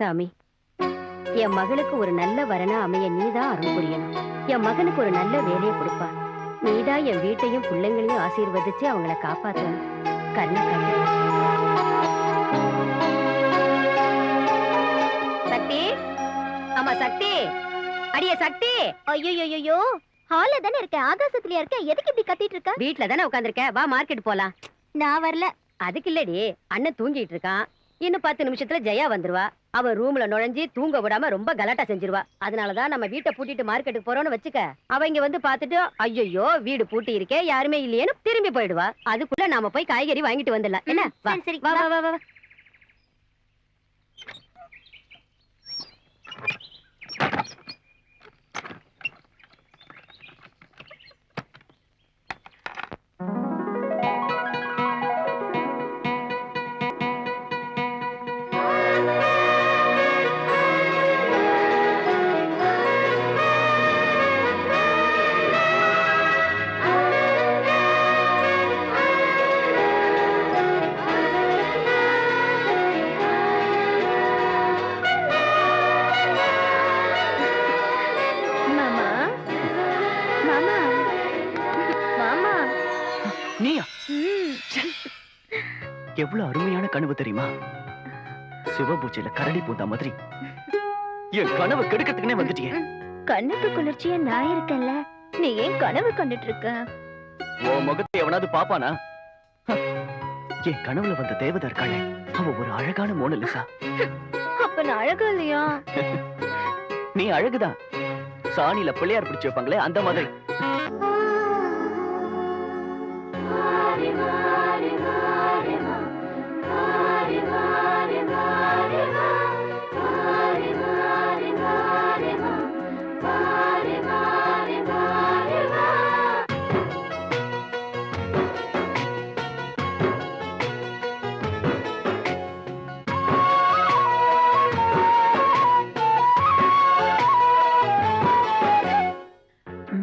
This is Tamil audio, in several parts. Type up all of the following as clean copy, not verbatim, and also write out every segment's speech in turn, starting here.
சாமி, என் மகளுக்கு ஒரு நல்ல வரனா அமைய நீதான் அருள் புரியணும். என் மகனுக்கு ஒரு நல்ல வேலையை கொடுப்பா. நீதான் என் வீட்டையும் பிள்ளைங்களையும் ஆசீர்வதிச்சு அவங்கள காப்பாத்தணும். கருணை காட்டு. சக்தி, ஆமா சக்தி, அடியே சக்தி. ஐயோ, ஹால்ல தானே இருக்க, ஆகாசத்துலயா இருக்க, எதுக்கு இப்படி கத்திட்டு இருக்க? வீட்ல தானே உட்கார்ந்திருக்க, வா மார்க்கெட் போலாம். நான் வரல. அதுக்கு இல்லடி, அண்ணன் தூங்கிட்டு இருக்கான். இன்னும் 10 நிமிஷத்துல ஜெயா வந்துருவா. அவ ரூம்ல நுழைஞ்சி தூங்க விடாம ரொம்ப கலாட்டா செஞ்சிருவா. அதனாலதான் நம்ம வீட்டை பூட்டிட்டு மார்க்கெட்டுக்கு போறோம்னு வச்சுக்க. அவ இங்க வந்து பாத்துட்டு ஐயோ வீடு பூட்டி இருக்கே யாருமே இல்லையேன்னு திரும்பி போயிடுவா. அதுக்குள்ள நாம போய் காய்கறி வாங்கிட்டு வந்துடலாம். என்ன? சரி, வா வா வா வா. நீயா? எவ்வளவு அருமையான கனவு தெரியுமா? சிவபூஜையில கரடி பூந்த மாதிரி என் கனவு கெடுக்கிறதுக்குனே வந்துட்டியே. கண்ணுக்கு குளிர்ச்சியா நான் இருக்கேன்ல, நீ ஏன் கனவு கண்டுட்டு இருக்க? உன் முகத்தை எவனாவது பாப்பானா? என் கனவுல வந்த தேவதை இருக்காளே, அவ ஒரு அழகான மோனலிசா. அப்ப நான் அழகா இல்லையா? நீ அழகுதான். சாணியில பிள்ளையார் பிடிச்சு வைப்பாங்களே அந்த மாதிரி.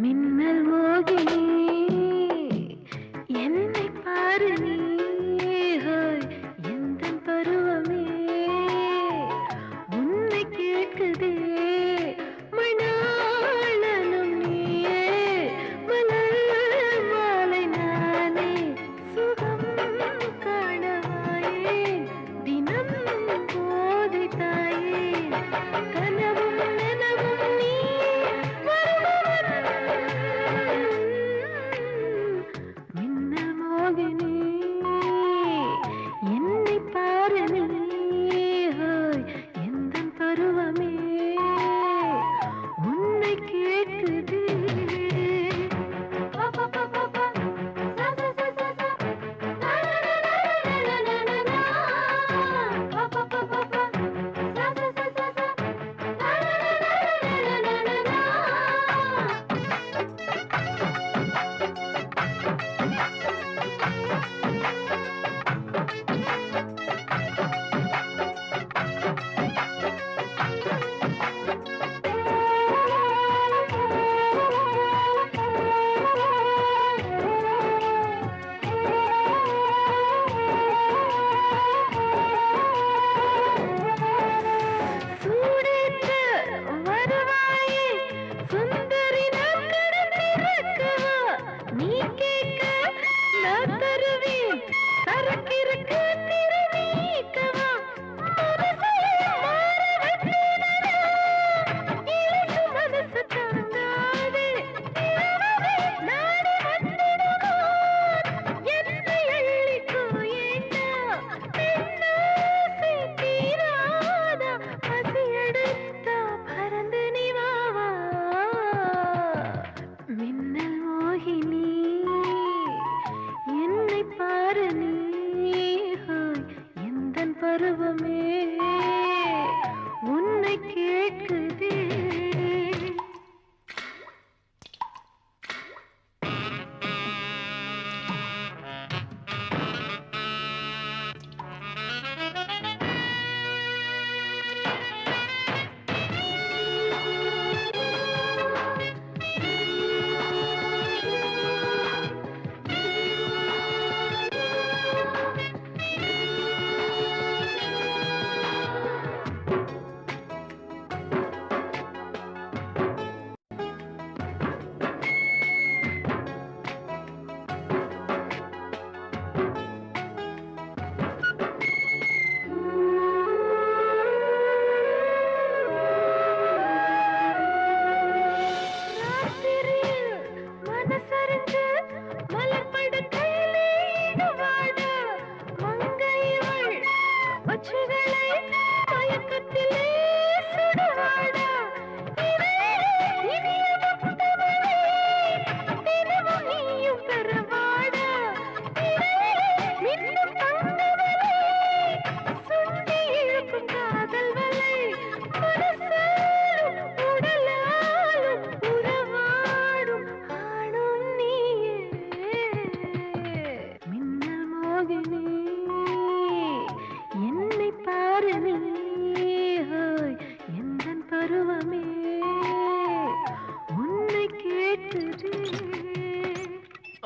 மின்ன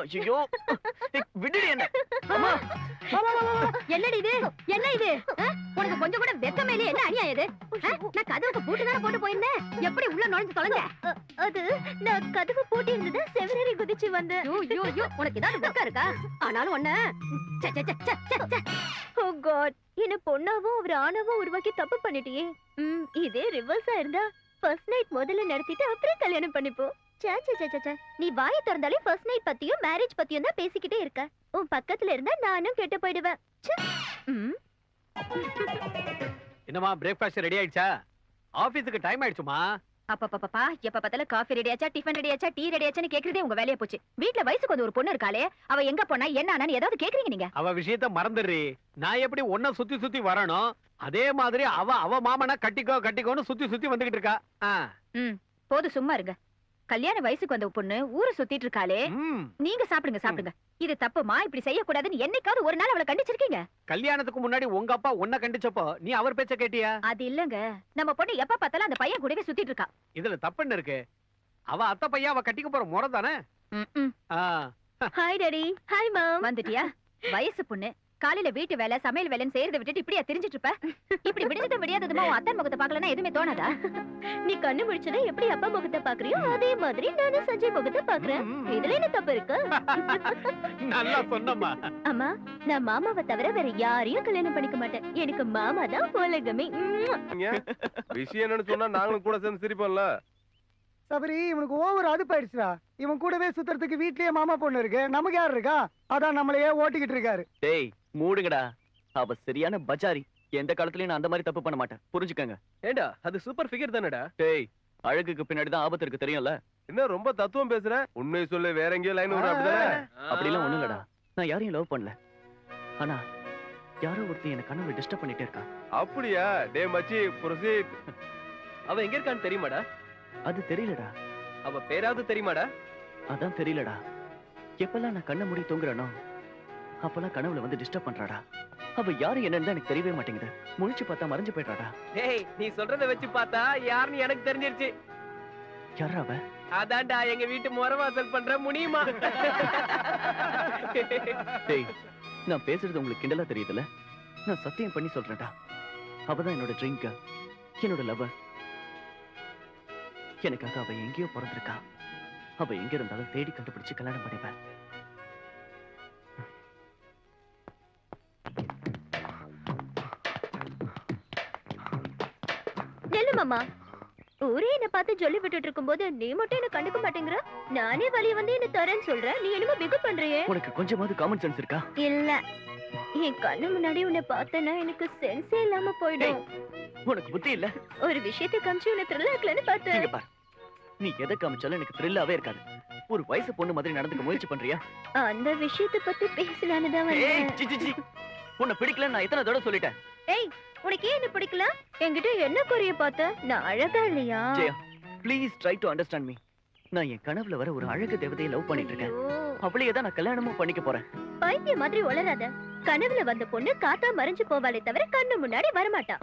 ஐயோ விடுடி என்ன அம்மா என்னடி இது என்ன இது உனக்கு கொஞ்சம் கூட வெக்கமே இல்லையே என்ன அநியாயம் இது நான் கதவுக்கு பூட்டு தானே போட்டு போயிருந்தேன் எப்படி உள்ள நுழைஞ்சு தொலைஞ்ச அது நான் கதவு பூட்டி இருந்தது செவரேறி குதிச்சு வந்தேன் ஐயோ உனக்கு ஏதாவது வெக்கம் இருக்கா ஆனாலும் ஒண்ணு ஓ காட் என்ன பொண்ணாவும் அவர் ஆணாவும் உருவாக்கி தப்பு பண்ணிட்டியே இதே ரிவர்ஸா இருந்தா ஃபர்ஸ்ட் நைட் முதல்ல நடத்திட்டு அப்புறம் கல்யாணம் பண்ணிப்போம் நீ வாயை திறந்தாலே ஃபர்ஸ்ட் நைட் பத்தியும் மேரேஜ் பத்தியும் தான் பேசிக்கிட்டே இருக்க உன் பக்கத்துல இருந்தா நானும் கெட்டு போயிடுவேன் என்னமா பிரேக்ஃபாஸ்ட் ரெடி ஆயிடுச்சா ஆபீஸ்க்கு டைம் ஆயிடுச்சுமா அப்பா எப்ப பார்த்தாலும் காஃபி ரெடி ஆச்சா டிஃபன் ரெடி ஆச்சா டீ ரெடி ஆச்சான்னு கேக்குறதே உங்க வேலையா போச்சு வீட்ல வயசுக்கு வந்து ஒரு பொண்ணு இருக்காளே அவ எங்க போனா என்ன ஆனான்னு ஏதாவது கேக்குறீங்க நீங்க அவ விஷயத்த மறந்துடுறி நான் எப்படி ஒன்ன சுத்தி சுத்தி வரணும் அதே மாதிரி அவ மாமனா கட்டிக்கோன்னு சுத்தி சுத்தி வந்துகிட்டு இருக்கா போது சும்மா இருங்க கல்யாண வயசுக்கு வந்த பொண்ணு ஊரை சுத்திட்டு இருக்காளே நீங்க சாப்பிடுங்க இது தப்புமா இப்படி செய்யக்கூடாதுன்னு என்னைக்காவது ஒரு நாள் அவளை கண்டிச்சிருக்கீங்க கல்யாணத்துக்கு முன்னாடி உங்க அப்பா உன்ன கண்டிச்சப்போ நீ அவர் பேச்ச கேட்டியா அது இல்லங்க நம்ம பொண்ணு எப்ப பார்த்தாலும் அந்த பையன் கூடவே சுத்திட்டு இருக்கா இதுல தப்புன்னு இருக்கு அவ அத்தை பையன் அவ கட்டிக்க போற முறை தானே ஹாய் டாடி ஹாய் மாம் வந்துட்டியா வயசு பொண்ணு காலையில வீட்டு வேலை சமையல் வேலைன்னு செய்யறதை விட்டுட்டு இப்படியா தெரிஞ்சிட்டு இருப்ப இப்படி விடுதது விடியாததுமா உன் அத்தன் முகத்தை பாக்கலன்னா எதுவுமே தோணாதா நீ கண்ணு முடிச்சதை எப்படி அப்பா முகத்தை பாக்குறியோ அதே மாதிரி நானும் சஞ்சய் முகத்தை பாக்குறேன் இதுல என்ன தப்பு இருக்கு நல்லா சொன்னம்மா அம்மா நான் மாமாவை தவிர வேற யாரையும் கல்யாணம் பண்ணிக்க மாட்டேன் எனக்கு மாமா தான் உலகமே விஷயம் என்னன்னு சொன்னா நாங்களும் கூட சேர்ந்து சிரிப்போம்ல சபரி இவனுக்கு ஓவர் அடுப்பாயிடுச்சுடா இவன் கூடவே சுத்துறதுக்கு வீட்லயே மாமா பொண்ணு இருக்கு நமக்கு யாரு இருக்கா அதான் நம்மளையே ஓட்டிக்கிட்டு இருக்காரு டேய் மூடுங்கடா அவ சரியான பஜாரி எந்த காலத்துலயும் நான் அந்த மாதிரி தப்பு பண்ண மாட்டேன் புரிஞ்சுக்கங்க ஏண்டா அது சூப்பர் ஃபிகர் தானடா டேய் அழகுக்கு பின்னாடி தான் ஆபத்து இருக்கு தெரியும்ல என்ன ரொம்ப தத்துவம் பேசுற உண்மையை சொல்லு வேற எங்கேயோ லைன் வரும் அப்படிதானே அப்படிலாம் ஒண்ணும் இல்லடா நான் யாரையும் லவ் பண்ணல ஆனா யாரோ ஒருத்தன் என்ன கனவுல டிஸ்டர்ப் பண்ணிட்டே இருக்கா அப்படியா டே மச்சி ப்ரொசீட் அவ எங்க இருக்கான்னு தெரியுமாடா அது தெரியலடா அவ பேராவது தெரியுமாடா அதான் தெரியலடா எப்பெல்லாம் நான் கண்ணை மூடி தூங்குறேனோ அப்பெல்லாம் கனவுல வந்து டிஸ்டர்ப் பண்றாடா அவ யாரு என்னன்னு எனக்கு தெரியவே மாட்டேங்குது முழிச்சு பார்த்தா மறைஞ்சு போயிடுறாடா டேய் நீ சொல்றத வச்சு பார்த்தா யாருன்னு எனக்கு தெரிஞ்சிருச்சு யாரா அவ அதான்டா எங்க வீட்டு முறவாசல் பண்ற முனியுமா டேய் நான் பேசுறது உங்களுக்கு கிண்டலா தெரியுதுல நான் சத்தியம் பண்ணி சொல்றேன்டா அவதான் என்னோட ட்ரீம் கேர்ள் என்னோட லவர் எனக்காக அவ எங்கேயோ பிறந்திருக்கா அவ எங்க இருந்தாலும் தேடி கண்டுபிடிச்சு கல்யாணம் பண்ணிப்பேன் நெல்லு மாமா ஊரே என்ன பார்த்து சொல்லி விட்டுட்டு இருக்கும்போது நீ மட்டும் என்ன கண்டுக்க மாட்டேங்கிற நானே வழிய வந்து என்ன தரேன்னு சொல்றேன் நீ என்னமோ பிகு பண்றியே உனக்கு கொஞ்சமாவது காமன் சென்ஸ் இருக்கா இல்ல என் கண்ணு முன்னாடி உன்னை பார்த்தேன்னா எனக்கு சென்ஸே இல்லாம போயிடும் உனக்கு புத்தி இல்ல ஒரு விஷயத்தை காமிச்சு உன்னை த்ரில் ஆக்கலன்னு பார்த்தேன் இங்க பாரு நீ எதை காமிச்சாலும் எனக்கு த்ரில்லாவே இருக்காது ஒரு வயசு பொண்ணு மாதிரி நடந்துக்க முயற்சி பண்றியா அந்த விஷயத்தை பத்தி பேசலான்னு தான் ஏய், வந்தேன் சி, சி, சி. உன்னை பிடிக்கல நான் எத்தனை தடவை சொல்லிட்டேன் ஏய் உனக்கு ஏன் என்ன பிடிக்கல என்கிட்ட என்ன குறைய பார்த்த நான் அழகா இல்லையா Jaya please try to understand me நான் என் கனவுல வர ஒரு அழகு தேவதையை லவ் பண்ணிட்டு இருக்கேன் அவளையே தான் நான் கல்யாணமும் பண்ணிக்க போறேன் பைத்திய மாதிரி உளராத கனவுல வந்த பொண்ணு காத்தா மறைஞ்சு போவாளே தவிர கண்ணு முன்னாடி வரமாட்டா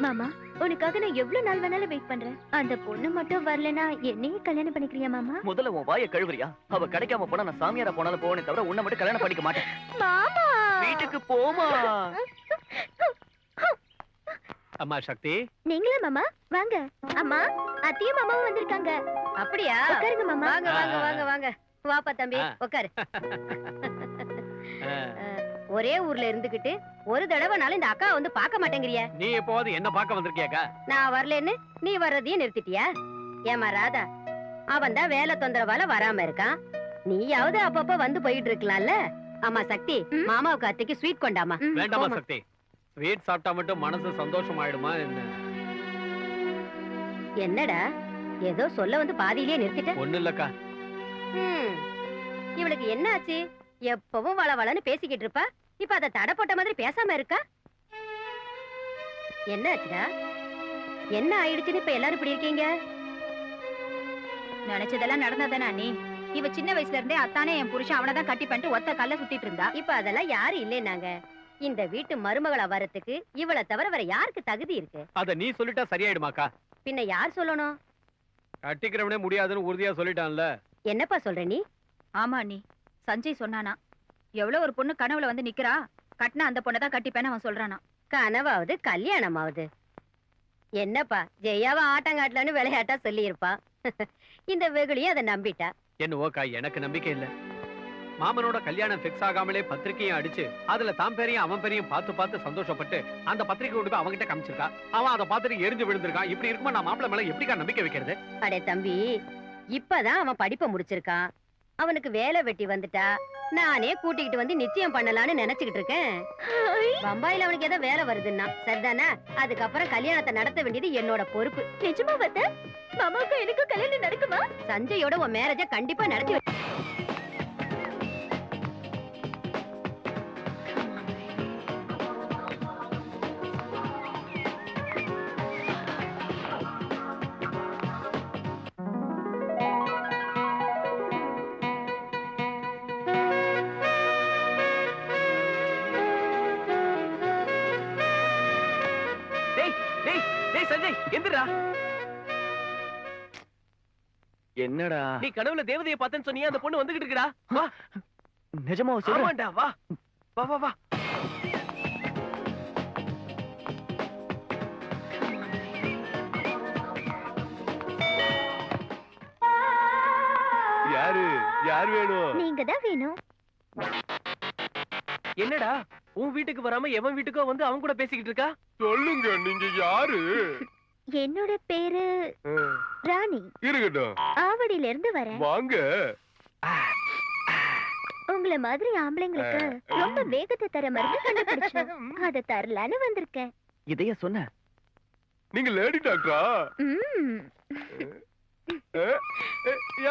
மாமா உனக்காக நான் எவ்வளவு நாள் வேணாலும் வெயிட் பண்றேன் அந்த பொண்ணு மட்டும் வரலனா என்னையே கல்யாணம் பண்ணிக்கிறியா மாமா முதல்ல உன் வாயை கழுவுறியா அவ கிடைக்காம போனா நான் சாமியாரா போனாலும் போவனே தவிர உன்னை மட்டும் கல்யாணம் பண்ணிக்க மாட்டேன் மாமா வீட்டுக்கு போமா அம்மா சக்தி நீங்களா மாமா வாங்க அம்மா அத்தையும் மாமாவும் வந்திருக்காங்க அப்படியா உட்காருங்க மாமா வாங்க வாங்க வாங்க வாங்க வாப்பா தம்பி உட்காரு ஒரே ஊர்ல இருந்துகிட்டு ஒரு தடவைனாலும் இந்த அக்கா வந்து பார்க்க மாட்டேங்கிறிய நீ எப்போது என்ன பார்க்க வந்திருக்கியாக்கா நான் வரலன்னு நீ வர்றதையும் நிறுத்திட்டியா ஏமா ராதா அவன் தான் வேலை தொந்தரவால வராம இருக்கான் நீயாவது அப்பப்ப வந்து போயிட்டு இருக்கலாம்ல ஆமா சக்தி மாமாவுக்கு அத்தைக்கு ஸ்வீட் கொண்டாமா வேண்டாமா சக்தி ஸ்வீட் சாப்பிட்டா மட்டும் மனசு சந்தோஷம் ஆயிடுமா என்ன என்னடா ஏதோ சொல்ல வந்து பாதியிலேயே நிறுத்திட்ட ஒண்ணு இல்லக்கா இவளுக்கு என்ன ஆச்சு எப்பவும் வளவளன்னு பேசிக்கிட்டு இருப்பா இப்ப அத தடை போட்ட மாதிரி பேசாம இருக்கா என்ன ஆச்சுடா என்ன ஆயிடுச்சுன்னு இப்ப எல்லாரும் இப்படி இருக்கீங்க நினைச்சதெல்லாம் நடந்ததானா நீ இவ சின்ன வயசுல இருந்தே அத்தானே என் புருஷன் அவனதான் கட்டி பண்ணிட்டு ஒத்த கல்ல சுத்திட்டு இருந்தா இப்ப அதெல்லாம் யாரும் இல்லைன்னாங்க இந்த வீட்டு மருமகளா வரத்துக்கு இவளை தவிர வேற யாருக்கு தகுதி இருக்கு அத நீ சொல்லிட்டா சரியாயிடுமாக்கா பின்ன யார் சொல்லணும் கட்டிக்கிறவனே முடியாதுன்னு உறுதியா சொல்லிட்டான்ல என்னப்பா சொல்ற நீ ஆமா நீ சஞ்சய் சொன்னானா எவ்வளவு ஒரு பொண்ணு கனவுல வந்து நிக்கிறா, கட்டினா அந்த பொண்ணை தான் கட்டிப்பேன்னு அவன் சொல்றானா. கனவாவது கல்யாணமாவது என்னப்பா, ஜெயாவ ஆட்டங்காட்டலன்னு விளையாட்டா சொல்லி இருப்பா. இந்த வெகுளியும் அதை நம்பிட்டா. என்னவோக்கா, எனக்கு நம்பிக்கை இல்ல. மாமனோட கல்யாணம் ஃபிக்ஸ் ஆகாமலே பத்திரிக்கையும் அடிச்சு அதுல தாம் பேரையும் அவன் பேரையும் பார்த்து பார்த்து சந்தோஷப்பட்டு அந்த பத்திரிக்கை கொண்டு போய் அவன்கிட்ட காமிச்சிருக்கா. அவன் அதை பார்த்துட்டு எரிஞ்சு விழுந்திருக்கான். இப்படி இருக்குமா நான் மாப்பிள்ளை மேல எப்படிக்கா நம்பிக்கை வைக்கிறது? அடே தம்பி, இப்பதான் அவன் படிப்பை முடிச்சிருக்கான். அவனுக்கு வேலை வெட்டி வந்துட்டா நானே கூட்டிக்கிட்டு வந்து நிச்சயம் பண்ணலாம்னு நினைச்சுக்கிட்டு இருக்கேன். பம்பாயில அவனுக்கு ஏதோ வேலை வருதுன்னா சரிதானே, அதுக்கப்புறம் கல்யாணத்தை நடத்த வேண்டியது என்னோட பொறுப்பு. நிஜமா வந்த மாமாவுக்கும் எனக்கும் கல்யாணம் நடக்குமா? சஞ்சயோட உன் மேரேஜ கண்டிப்பா நடத்தி சஞ்சய் எந்திரா. என்னடா நீ கனவுல தேவதையை பார்த்தேன்னு சொன்னியே, அந்த பொண்ணு வந்துகிட்டு இருக்கடா. வா. நிஜமா சொல்றேன். ஆமாண்டா, வா வா வா வா. யாரு யார் வேணும்? நீங்க தான் வேணும். என்னடா உன் வீட்டுக்கு வராம எவன் வீட்டுக்கோ வந்து அவன் கூட பேசிக்கிட்டு இருக்கா? சொல்லுங்க, நீங்க யாரு? என்னோட பேரு ராணி. இருக்கட்டும், ஆவடியில இருந்து வரேன். வாங்க. உங்களை மாதிரி ஆம்பளைங்களுக்கு ரொம்ப வேகத்தை தர மருந்து கண்டுபிடிச்சோம். அதை தரலான்னு வந்திருக்கேன். இதைய சொன்ன நீங்க லேடி டாக்டரா? ம்.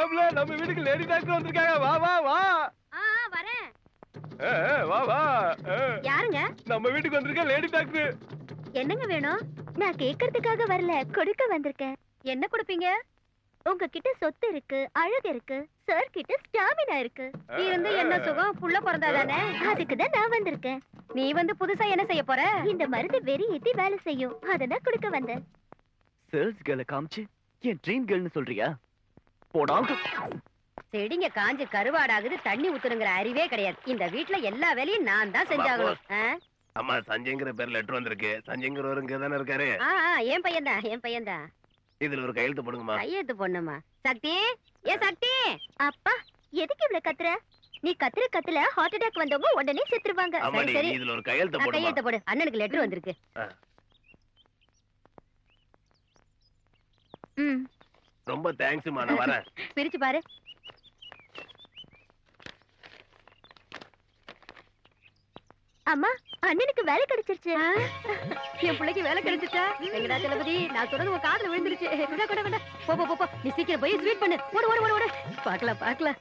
ஏப்ல நம்ம வீட்டுக்கு லேடி டாக்டர் வந்திருக்காங்க. வா வா வா. வரேன். வா வா. யாருங்க? நம்ம வீட்டுக்கு வந்திருக்க லேடி டாக்டர். என்னங்க வேணும்? நான் கேக்குறதுக்காக வரல, கொடுக்க வந்திருக்கேன். என்ன கொடுப்பீங்க? உங்ககிட்ட சொத்து இருக்கு, அழகு இருக்கு, சார் கிட்ட ஸ்டாமினா இருக்கு. இருந்து என்ன சுகம், புள்ள பிறந்தாதானே. அதுக்குதான் நான் வந்திருக்கேன். நீ வந்து புதுசா என்ன செய்ய போற? இந்த மருந்து வெறி ஏத்தி வேலை செய்யும், அததான் கொடுக்க வந்தேன். சேல்ஸ் கேர்ல காமிச்சு என் ட்ரீம் கேர்ள்னு சொல்றியா? போடாங்க. செடிங்க காஞ்சு கருவாடாகுது, தண்ணி ஊத்துறங்கிற அறிவே கிடையாது. இந்த வீட்ல எல்லா வேலையும் நான் தான் செஞ்சாகணும். அம்மா, சஞ்சய்ங்கிற பேர் லெட்டர் வந்திருக்கு. சஞ்சய்ங்கிறவர் இங்க தானே இருக்காரு? என் பையன்தான், என் பையன்தான். இதுல ஒரு கையெழுத்து போடுங்கம்மா. கையெழுத்து பொண்ணுமா? சக்தி, ஏ சக்தி. அப்பா, எதுக்கு இவ்வளவு கத்துற? நீ கத்துல ஹார்ட் அட்டாக் வந்தவங்க உடனே செத்துருவாங்க. சரி சரி, இதுல ஒரு கையெழுத்து போடுமா. கையெழுத்து போடு. அண்ணனுக்கு லெட்டர் வந்திருக்கு. ரொம்ப தேங்க்ஸ்மா, நான் வரேன். பிரிச்சு பாரு. அம்மா, அண்ணனுக்கு வேலை கிடைச்சிருச்சு. என் பிள்ளைக்கு வேலை கிடைச்சிட்டா? எங்கடா தளபதி, நான் சொல்றது உன் காதுல விழுந்துருச்சு. கொண்டா கொண்டா கொண்டா. போ போ போ, நீ சீக்கிரம் போய் ஸ்வீட் பண்ணு. ஓடு ஓடு ஓடு ஓடு. பார்க்கலாம் பார்க்கலாம்.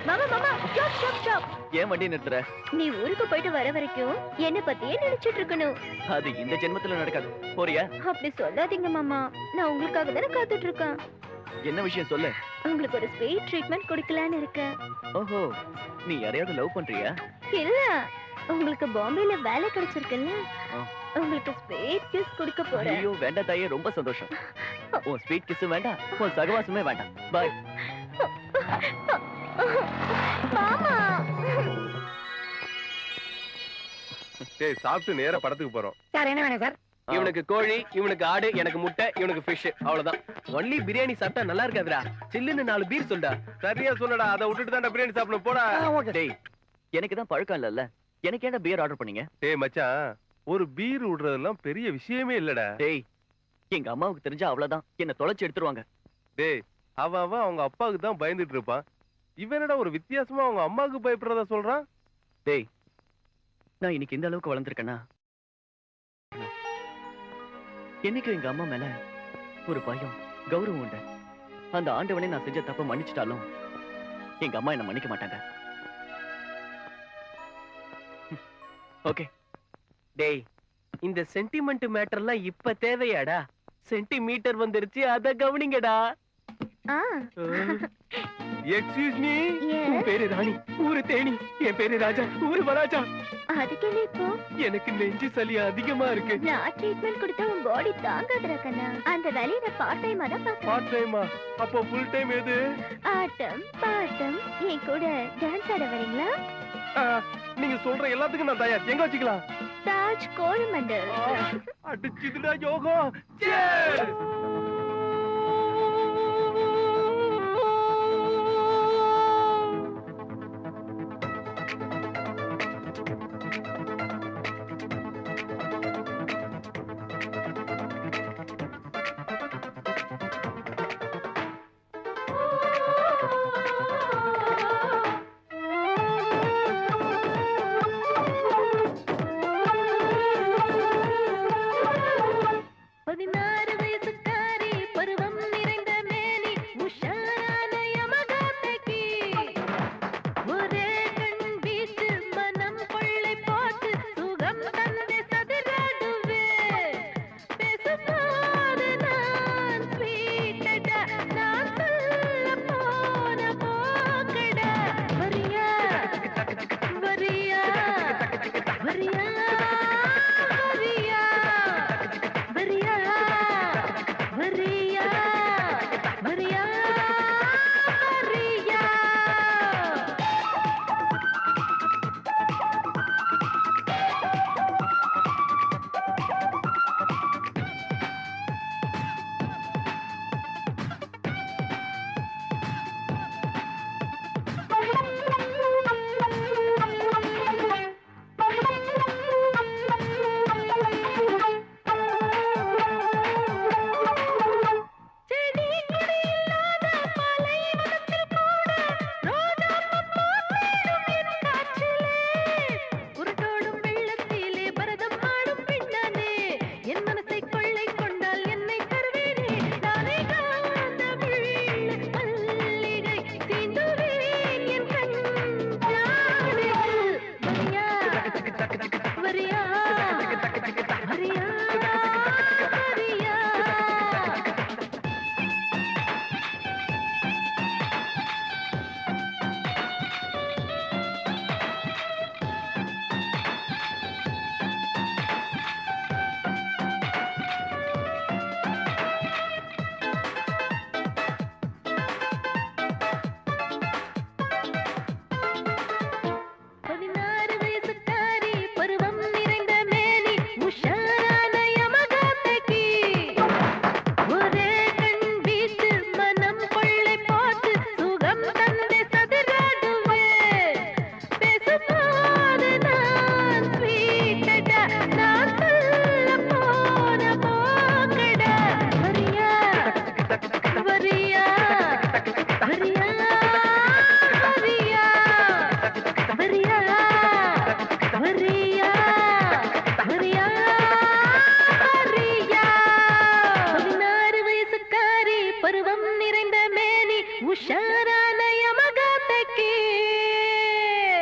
மாமா மாமா, ஸ்டாப் ஸ்டாப் ஸ்டாப். ஏன் வண்டி நிறுத்துற? நீ ஊருக்கு போயிட்டு வர வரைக்கும் என்ன பத்தியே நினைச்சிட்டு இருக்கணும். அது இந்த ஜென்மத்துல நடக்காது. போறியா? அப்படி சொல்லாதீங்க மாமா, நான் உங்களுக்காக தானே காத்துட்டு இருக்கேன். என்ன விஷயம் சொல்லு. உங்களுக்கு ஒரு ஸ்வீட் ட்ரீட்மெண்ட் கொடுக்கலான்னு இருக்கேன். ஓஹோ, நீ யாரையாவது லவ் பண்றியா? இல்ல, உங்களுக்கு பாம்பேல வேலை கிடைச்சிருக்குல்ல, ஆ. உங்களுக்கு ஸ்வீட் கிஸ் கொடுக்க போறேன். ஐயோ வேண்டாம் தாயே, ரொம்ப சந்தோஷம். உன் ஸ்வீட் கிஸ் வேண்டாம், உன் சகவாசமே வேண்டாம். பாய். மாமா, டேய், சாப்பிட்டு நேரா படத்துக்கு போறோம். சார் என்ன வேணும் சார்? இவனுக்கு கோழி, இவனுக்கு ஆடு, எனக்கு முட்டை, இவனுக்கு ஃபிஷ். அவ்வளவுதான். ஒன்லி பிரியாணி சாப்பிட்டா நல்லா இருக்காதுடா. சில்லுன்னு 4 பீர் சொல்டா. சரியா சொல்லடா. அதை விட்டுட்டு தான் பிரியாணி சாப்பிடணும். போடா. டேய், எனக்கு தான் பழக்கம் இல்லல்ல, எனக்கு ஏன்டா பியர் ஆர்டர் பண்ணீங்க? டேய் மச்சான், ஒரு பீர் விடுறதெல்லாம் பெரிய விஷயமே இல்லடா. டேய், எங்க அம்மாவுக்கு தெரிஞ்சா அவ்வளவுதான், என்ன தொலைச்சு எடுத்துருவாங்க. டேய், அவன் அவங்க அப்பாவுக்கு தான் பயந்துட்டு இருப்பான். இவனடா ஒரு வித்தியாசமா அவங்க அம்மாவுக்கு பயப்படுறதா சொல்றான். டேய், நான் இன்னைக்கு இந்த அளவுக்கு வளர்ந்துருக்கேன்னா என்னைக்கும் எங்க அம்மா மேல ஒரு பயம், கௌரவம் உண்டு. அந்த ஆண்டவனே நான் செஞ்ச தப்ப மன்னிச்சிட்டாலும் எங்க அம்மா என்ன மன்னிக்க மாட்டாங்க. ஓகே. டேய், இந்த சென்டிமெண்ட் மேட்டர்லாம் இப்ப தேவையாடா? சென்டிமீட்டர் வந்துருச்சு, அத கவனிங்கடா. ஆ எக்ஸ்கியூஸ் மீ Yes. உன் பேரு ராணி ஊரு தேனி என் பேரு ராஜா ஊரு வராஜா அதுக்கு என்ன இப்போ எனக்கு நெஞ்சு சளி அதிகமா இருக்கு நான் ட்ரீட்மெண்ட் கொடுத்தா உன் பாடி தாங்காதுடா கண்ணா அந்த வேலையை நான் பார்ட் டைமா தான் பார்க்கறேன் பார்ட் டைமா அப்போ ஃபுல் டைம் எது ஆட்டம் பாட்டம் என் கூட டான்ஸ் ஆட வரீங்களா ஆ, நீங்க சொல்ற எல்லாத்துக்கும் நான் தயார் எங்க வச்சுக்கலாம் தாஜ் கோயம்பந்தூர் அடிச்சுதுடா யோகம் Cheers!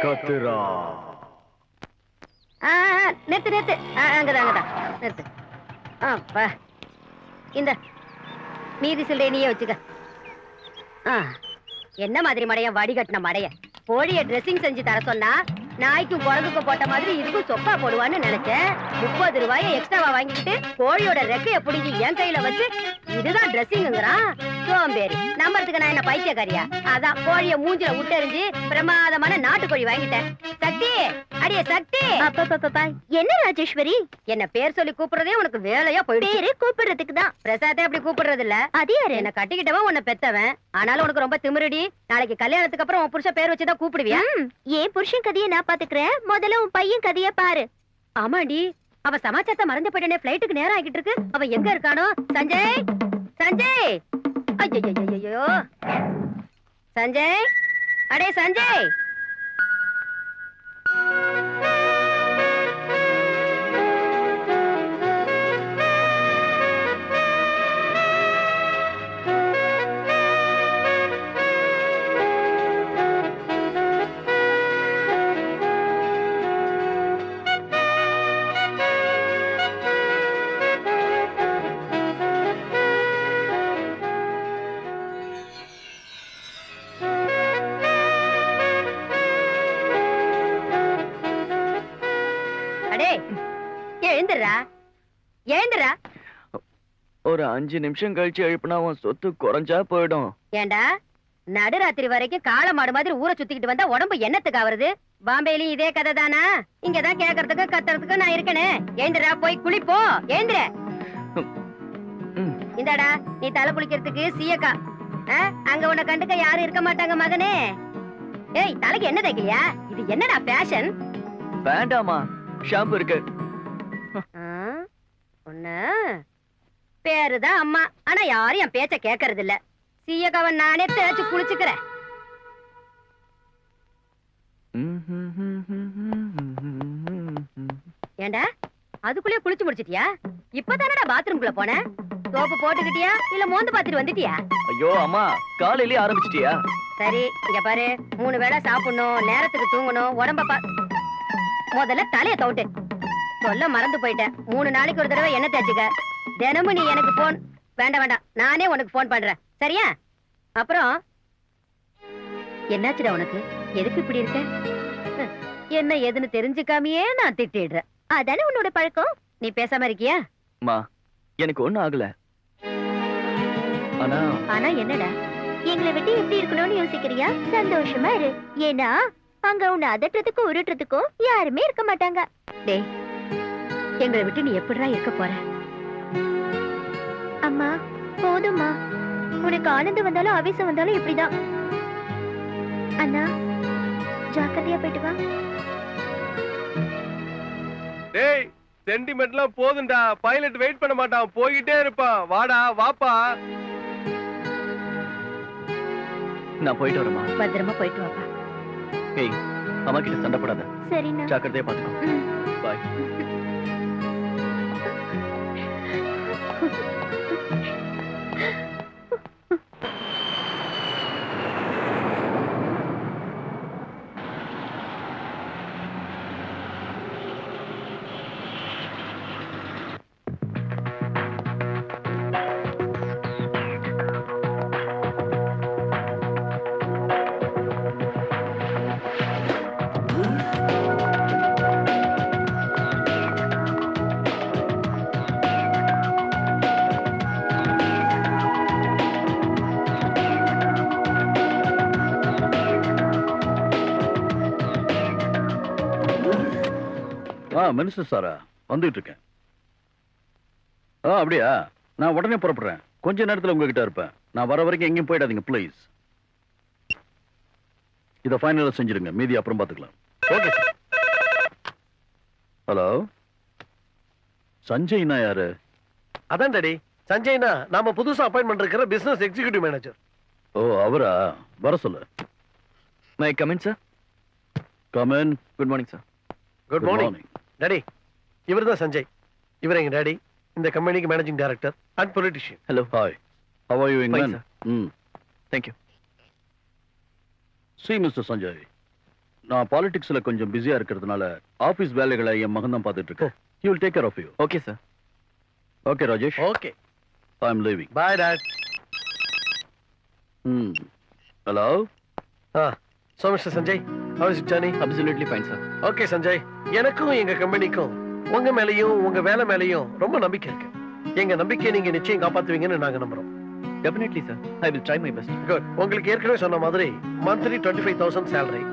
கத்துரா நிறுத்து நிறுத்து அங்கதான் அங்கதான் நிறுத்து அப்பா இந்த மீதி சில்லறை நீயே வச்சுக்க என்ன மாதிரி மடைய வடிகட்டின மடைய கோழிய ட்ரெஸ்ஸிங் செஞ்சு தர சொன்னா நாய்க்கும் குரங்குக்கும் போட்ட மாதிரி இதுக்கும் சொப்பா போடுவான்னு நினைச்சேன் 30 ரூபாயை எக்ஸ்ட்ராவா வாங்கிக்கிட்டு கோழியோட ரெக்கைய பிடிங்கி என் கையில வச்சு இதுதான் ட்ரெஸ்ஸிங்கிறான் சோம்பேறி நம்பறதுக்கு நான் என்ன பைத்தியக்காரியா அதான் கோழிய மூஞ்சில விட்டெறிஞ்சு பிரமாதமான நாட்டுக்கோழி வாங்கிட்டேன் சக்தி அடியே சக்தி அப்பா என்ன ராஜேஸ்வரி என்ன பேர் சொல்லி கூப்பிடுறதே உனக்கு வேலையா போயிடுச்சு பேரு கூப்பிடுறதுக்கு தான் பிரசாதே அப்படி கூப்பிடுறது இல்ல அது யாரு என்ன கட்டிக்கிட்டவன் உன்னை பெத்தவன் ஆனாலும் உனக்கு ரொம்ப திமிருடி நாளைக்கு கல்யாணத்துக்கு அப்புறம் உன் புருஷ பேர் வச்சுதான் கூப்பிடுவியா ஏன் புருஷன் கதையை நான் பாத்துக்கிறேன் முதல்ல உன் பையன் கதைய பாரு ஆமாடி அவ சமாச்சாரத்தை மறந்து போயிட்டே பிளைட்டுக்கு நேரம் ஆகிட்டு இருக்கு அவ எங்க இருக்கானோ சஞ்சய் சஞ்சய் ஐயோ சஞ்சய் அடே சஞ்சய் எழுந்துடுறா எழுந்துடுறா. ஒரு 5 நிமிஷம் கழிச்சு எழுப்புனா உன் சொத்து குறைஞ்சா போயிடும். ஏண்டா நடுராத்திரி வரைக்கும் காளை மாடு மாதிரி ஊரை சுத்திக்கிட்டு வந்தா உடம்பு என்னத்துக்கு ஆவறது? பாம்பேலயும் இதே கதை தானா? இங்கதான் கேக்குறதுக்கு கத்துறதுக்கு நான் இருக்கனே. எழுந்துடா போய் குளிப்போ. எழுந்துற. இந்தாடா நீ தலை குளிக்கிறதுக்கு சீயக்கா. அங்க உன்னை கண்டுக்க யாரும் இருக்க மாட்டாங்க மகனே. ஏய் தலைக்கு என்ன தைக்கலையா? இது என்னடா ஃபேஷன்? வேண்டாமா, ஷாம்பு இருக்கு. ஒண்ணு பேருதான் அம்மா, ஆனா யாரும் என் பேச்ச கேக்குறது இல்ல. சீயக்காவை நானே தேய்ச்சு குளிச்சுக்கிறேன். ஏண்டா அதுக்குள்ளே குளிச்சு முடிச்சிட்டியா? இப்பதானடா பாத்ரூம்குள்ள போன. சோப்பு போட்டுக்கிட்டியா இல்ல மோந்து பாத்துட்டு வந்துட்டியா? ஐயோ அம்மா, காலையிலேயே ஆரம்பிச்சிட்டியா? சரி இங்க பாரு, 3 வேளை சாப்பிடணும், நேரத்துக்கு தூங்கணும், உடம்ப முதல்ல தலைய தவுட்டு. சொல்ல மறந்து போயிட்டேன். 3 நாளைக்கு ஒரு தடவை என்ன தேய்ச்சுக்க. தினமும் நீ எனக்கு போன். வேண்டாம் வேண்டாம், நானே உனக்கு போன் பண்றேன், சரியா? அப்புறம் என்னாச்சுடா உனக்கு? எதுக்கு இப்படி இருக்க? என்ன ஏதுன்னு தெரிஞ்சுக்காமையே நான் திட்டிடுறேன். அதானே உன்னோட பழக்கம். நீ பேசாம இருக்கியா? அம்மா, எனக்கு ஒண்ணும் ஆகல. ஆனா ஆனா என்னடா? எங்களை விட்டு எப்படி இருக்கணும்னு யோசிக்கிறியா? சந்தோஷமா இரு. ஏன்னா அங்க உன்னை அதட்டுறதுக்கும் உருட்டுறதுக்கும் யாருமே இருக்க மாட்டாங்க. டேய், எங்களை விட்டு நீ எப்படிடா இருக்க போற? அம்மா போதும்மா, உனக்கு ஆனந்தம் வந்தாலும் ஆவேசம் வந்தாலும் இப்படிதான். அண்ணா ஜாக்கிரதையா போயிட்டு வா. டேய் சென்டிமெண்ட்லாம் போதும்டா. பைலட் வெயிட் பண்ண மாட்டான், போயிட்டே இருப்பான். வாடா வாப்பா. நான் போயிட்டு வரேம்மா. பத்திரமா போயிட்டு வாப்பா. ஏய், அம்மா கிட்ட சண்டை போடாத. சரிண்ணா. ஜாக்கிரதையா பாத்துக்கோ. பாய். மினிஸ்டர் சாரா, வந்துட்டு இருக்கேன். அப்படியா? நான் உடனே புறப்படுறேன். கொஞ்ச நேரத்துல உங்ககிட்ட இருப்பேன். நான் வர வரைக்கும் எங்கேயும் போயிடாதீங்க ப்ளீஸ். இத ஃபைனலா செஞ்சிருங்க, மீதி அப்புறம் பாத்துக்கலாம். ஓகே. ஹலோ, சஞ்சய்னா யாரு? அதான் டாடி, சஞ்சய்னா நாம புதுசா அப்பாயின்மெண்ட் இருக்கிற பிசினஸ் எக்ஸிகியூட்டிவ் மேனேஜர். ஓ, அவரா? வர சொல்லு. My come in sir. Come in. Good morning sir. Good morning daddy. இவர்தான் சஞ்சய். இவர் எங்க டாடி. இந்த கம்பெனிக்கு managing director and politician. Hello. Hi. How are you Fine, England? sir. Thank you. See, mister Sanjay, நான் பாலிடிக்ஸ்ல கொஞ்சம் பிஸியா இருக்கிறதுனால ஆபீஸ் வேலைகளை என் மகன் தான் பார்த்துட்டு இருக்கேன். He will take care of you. Okay sir. Okay, Rajesh. Okay, I am leaving. Bye dad. Hello. So Mr. Sanjay, how is it journey? Absolutely fine sir. Okay Sanjay, எனக்கும் எங்க கம்பெனிக்கும் உங்க மேலயும் உங்க வேலை மேலயும் ரொம்ப நம்பிக்கை இருக்கு. எங்க நம்பிக்கையை நீங்க நிச்சயம் காப்பாத்துவீங்கன்னு நாங்க நம்புறோம். Definitely sir. I will try my best. Good. உங்களுக்கு ஏற்கனவே சொன்ன மாதிரி monthly 25,000 salary,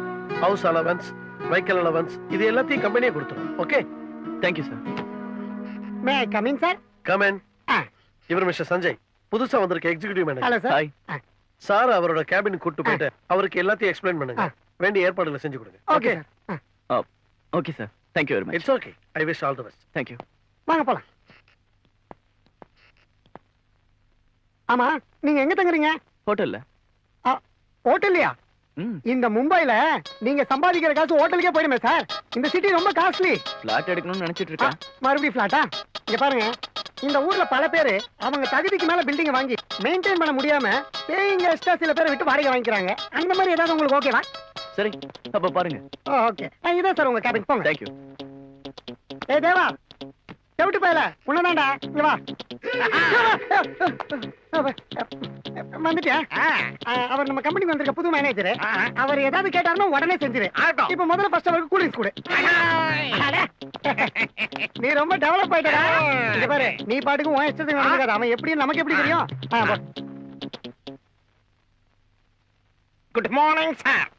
house allowance, vehicle allowance, இது எல்லாத்தையும் கம்பெனியே கொடுத்துரும். Okay, Thank you sir. May coming sir. Come in. இவர் மிஸ்டர் சஞ்சய், புதுசா வந்திருக்க executive manager. Hello sir. Hi. Sir அவரோட கேபின் கூட்டு போயிட்டு அவருக்கு எல்லாத்தையும் எக்ஸ்பிளைன் பண்ணுங்க. வேண்டிய ஏற்பாடுகளை செஞ்சு கொடுங்க. Okay sir. Okay sir. Thank you very much. It's okay. I wish all the best. Thank you. வாங்க போலாம். ஆமா, நீங்க எங்க தங்குறீங்க? ஹோட்டல்ல. ஹோட்டல்லையா? இந்த மும்பைல நீங்க சம்பாதிக்கிற காசு ஹோட்டலுக்கே போயிடுமே சார். இந்த சிட்டி ரொம்ப காஸ்ட்லி. ஃபிளாட் எடுக்கணும்னு நினைச்சிட்டு இருக்கேன். மறுபடியும் ஃபிளாட்டா? இங்க பாருங்க, இந்த ஊர்ல பல பேரு அவங்க தகுதிக்கு மேல பில்டிங் வாங்கி மெயின்டைன் பண்ண முடியாம பேயிங் கெஸ்டா சில பேரை விட்டு வாடகை வாங்கிக்கிறாங்க. அந்த மாதிரி ஏதாவது உங்களுக்கு ஓகேவா? சரி, அப்ப பாருங்க. ஓகே, இதான் சார் உங்க கேபின். போங்க. Thank you. ஏய் தேவா, செவிட்டு போயல உன்னதான்டா இங்க வா வந்துட்டியா அவர் நம்ம கம்பெனிக்கு வந்திருக்க புது மேனேஜர் அவர் ஏதாவது கேட்டாருன்னா உடனே செஞ்சிரு இப்ப முதல்ல ஃபர்ஸ்ட் அவருக்கு கூலிங்ஸ் கொடு நீ ரொம்ப டெவலப் ஆயிட்டடா இங்க பாரு நீ பாட்டுக்கு உன் இஷ்டத்துக்கு நடந்துக்காத அவன் எப்படி நமக்கு எப்படி தெரியும் குட் மார்னிங் சார்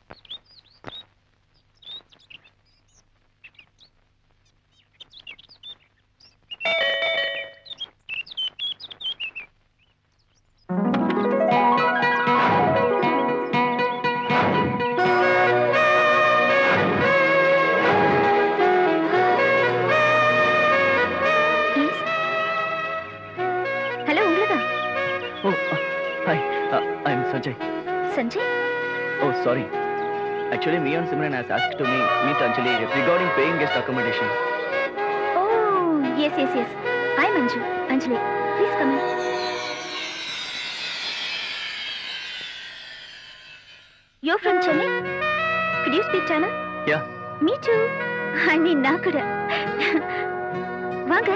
ஹலோ உங்களதா oh hi I am Sanjay Sanjay Oh, sorry. Actually, me and Simran has asked to meet Anjali regarding paying guest accommodation. Oh yes yes yes I Manju Anjali please come you from Chennai could you speak Tamil Yeah. me too I mean நான் கூட வாங்க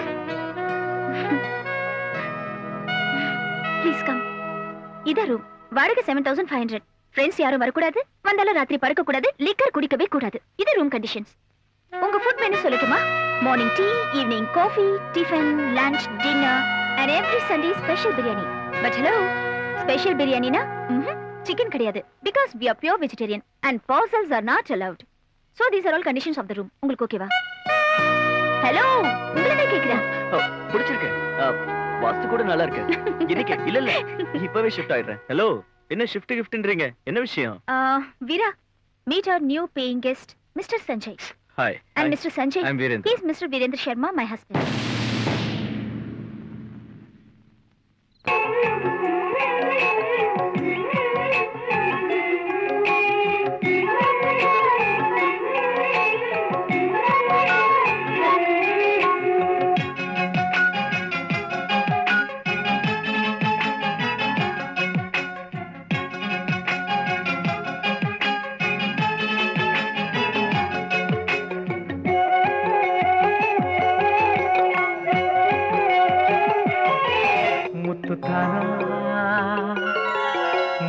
ப்ளீஸ் கம் இதா ரூம் வாடகை 7500 ஃப்ரெண்ட்ஸ் யாரும் வரக்கூடாது வந்தாலும் ராத்திரி படுக்க கூடாது லிக்கர் குடிக்கவே கூடாது இது ரூம் கண்டிஷன்ஸ் உங்க ஃபுட் மெனு சொல்லட்டுமா morning tea evening coffee tiffin lunch dinner and every Sunday special biryani but hello special பிரியாணினா சிக்கன் கிடையாது because we are pure vegetarian and parcels are not allowed so these are all conditions of the room உங்களுக்கு ஓகேவா ஹலோ உங்களை கேக்குறேன் பிடிச்சிருக்கு வாஸ்து கூட நல்லா இருக்கு இன்னைக்கு இல்ல இப்பவே ஷிஃப்ட் ஆயிடுறேன் ஹலோ என்ன ஷிஃப்ட் கிஃப்ட்ன்றீங்க என்ன விஷயம் Veera meet our new paying guest Mr. Sanjay hi and Mr. Sanjay I am Virendra he is Mr. Virendra Sharma my husband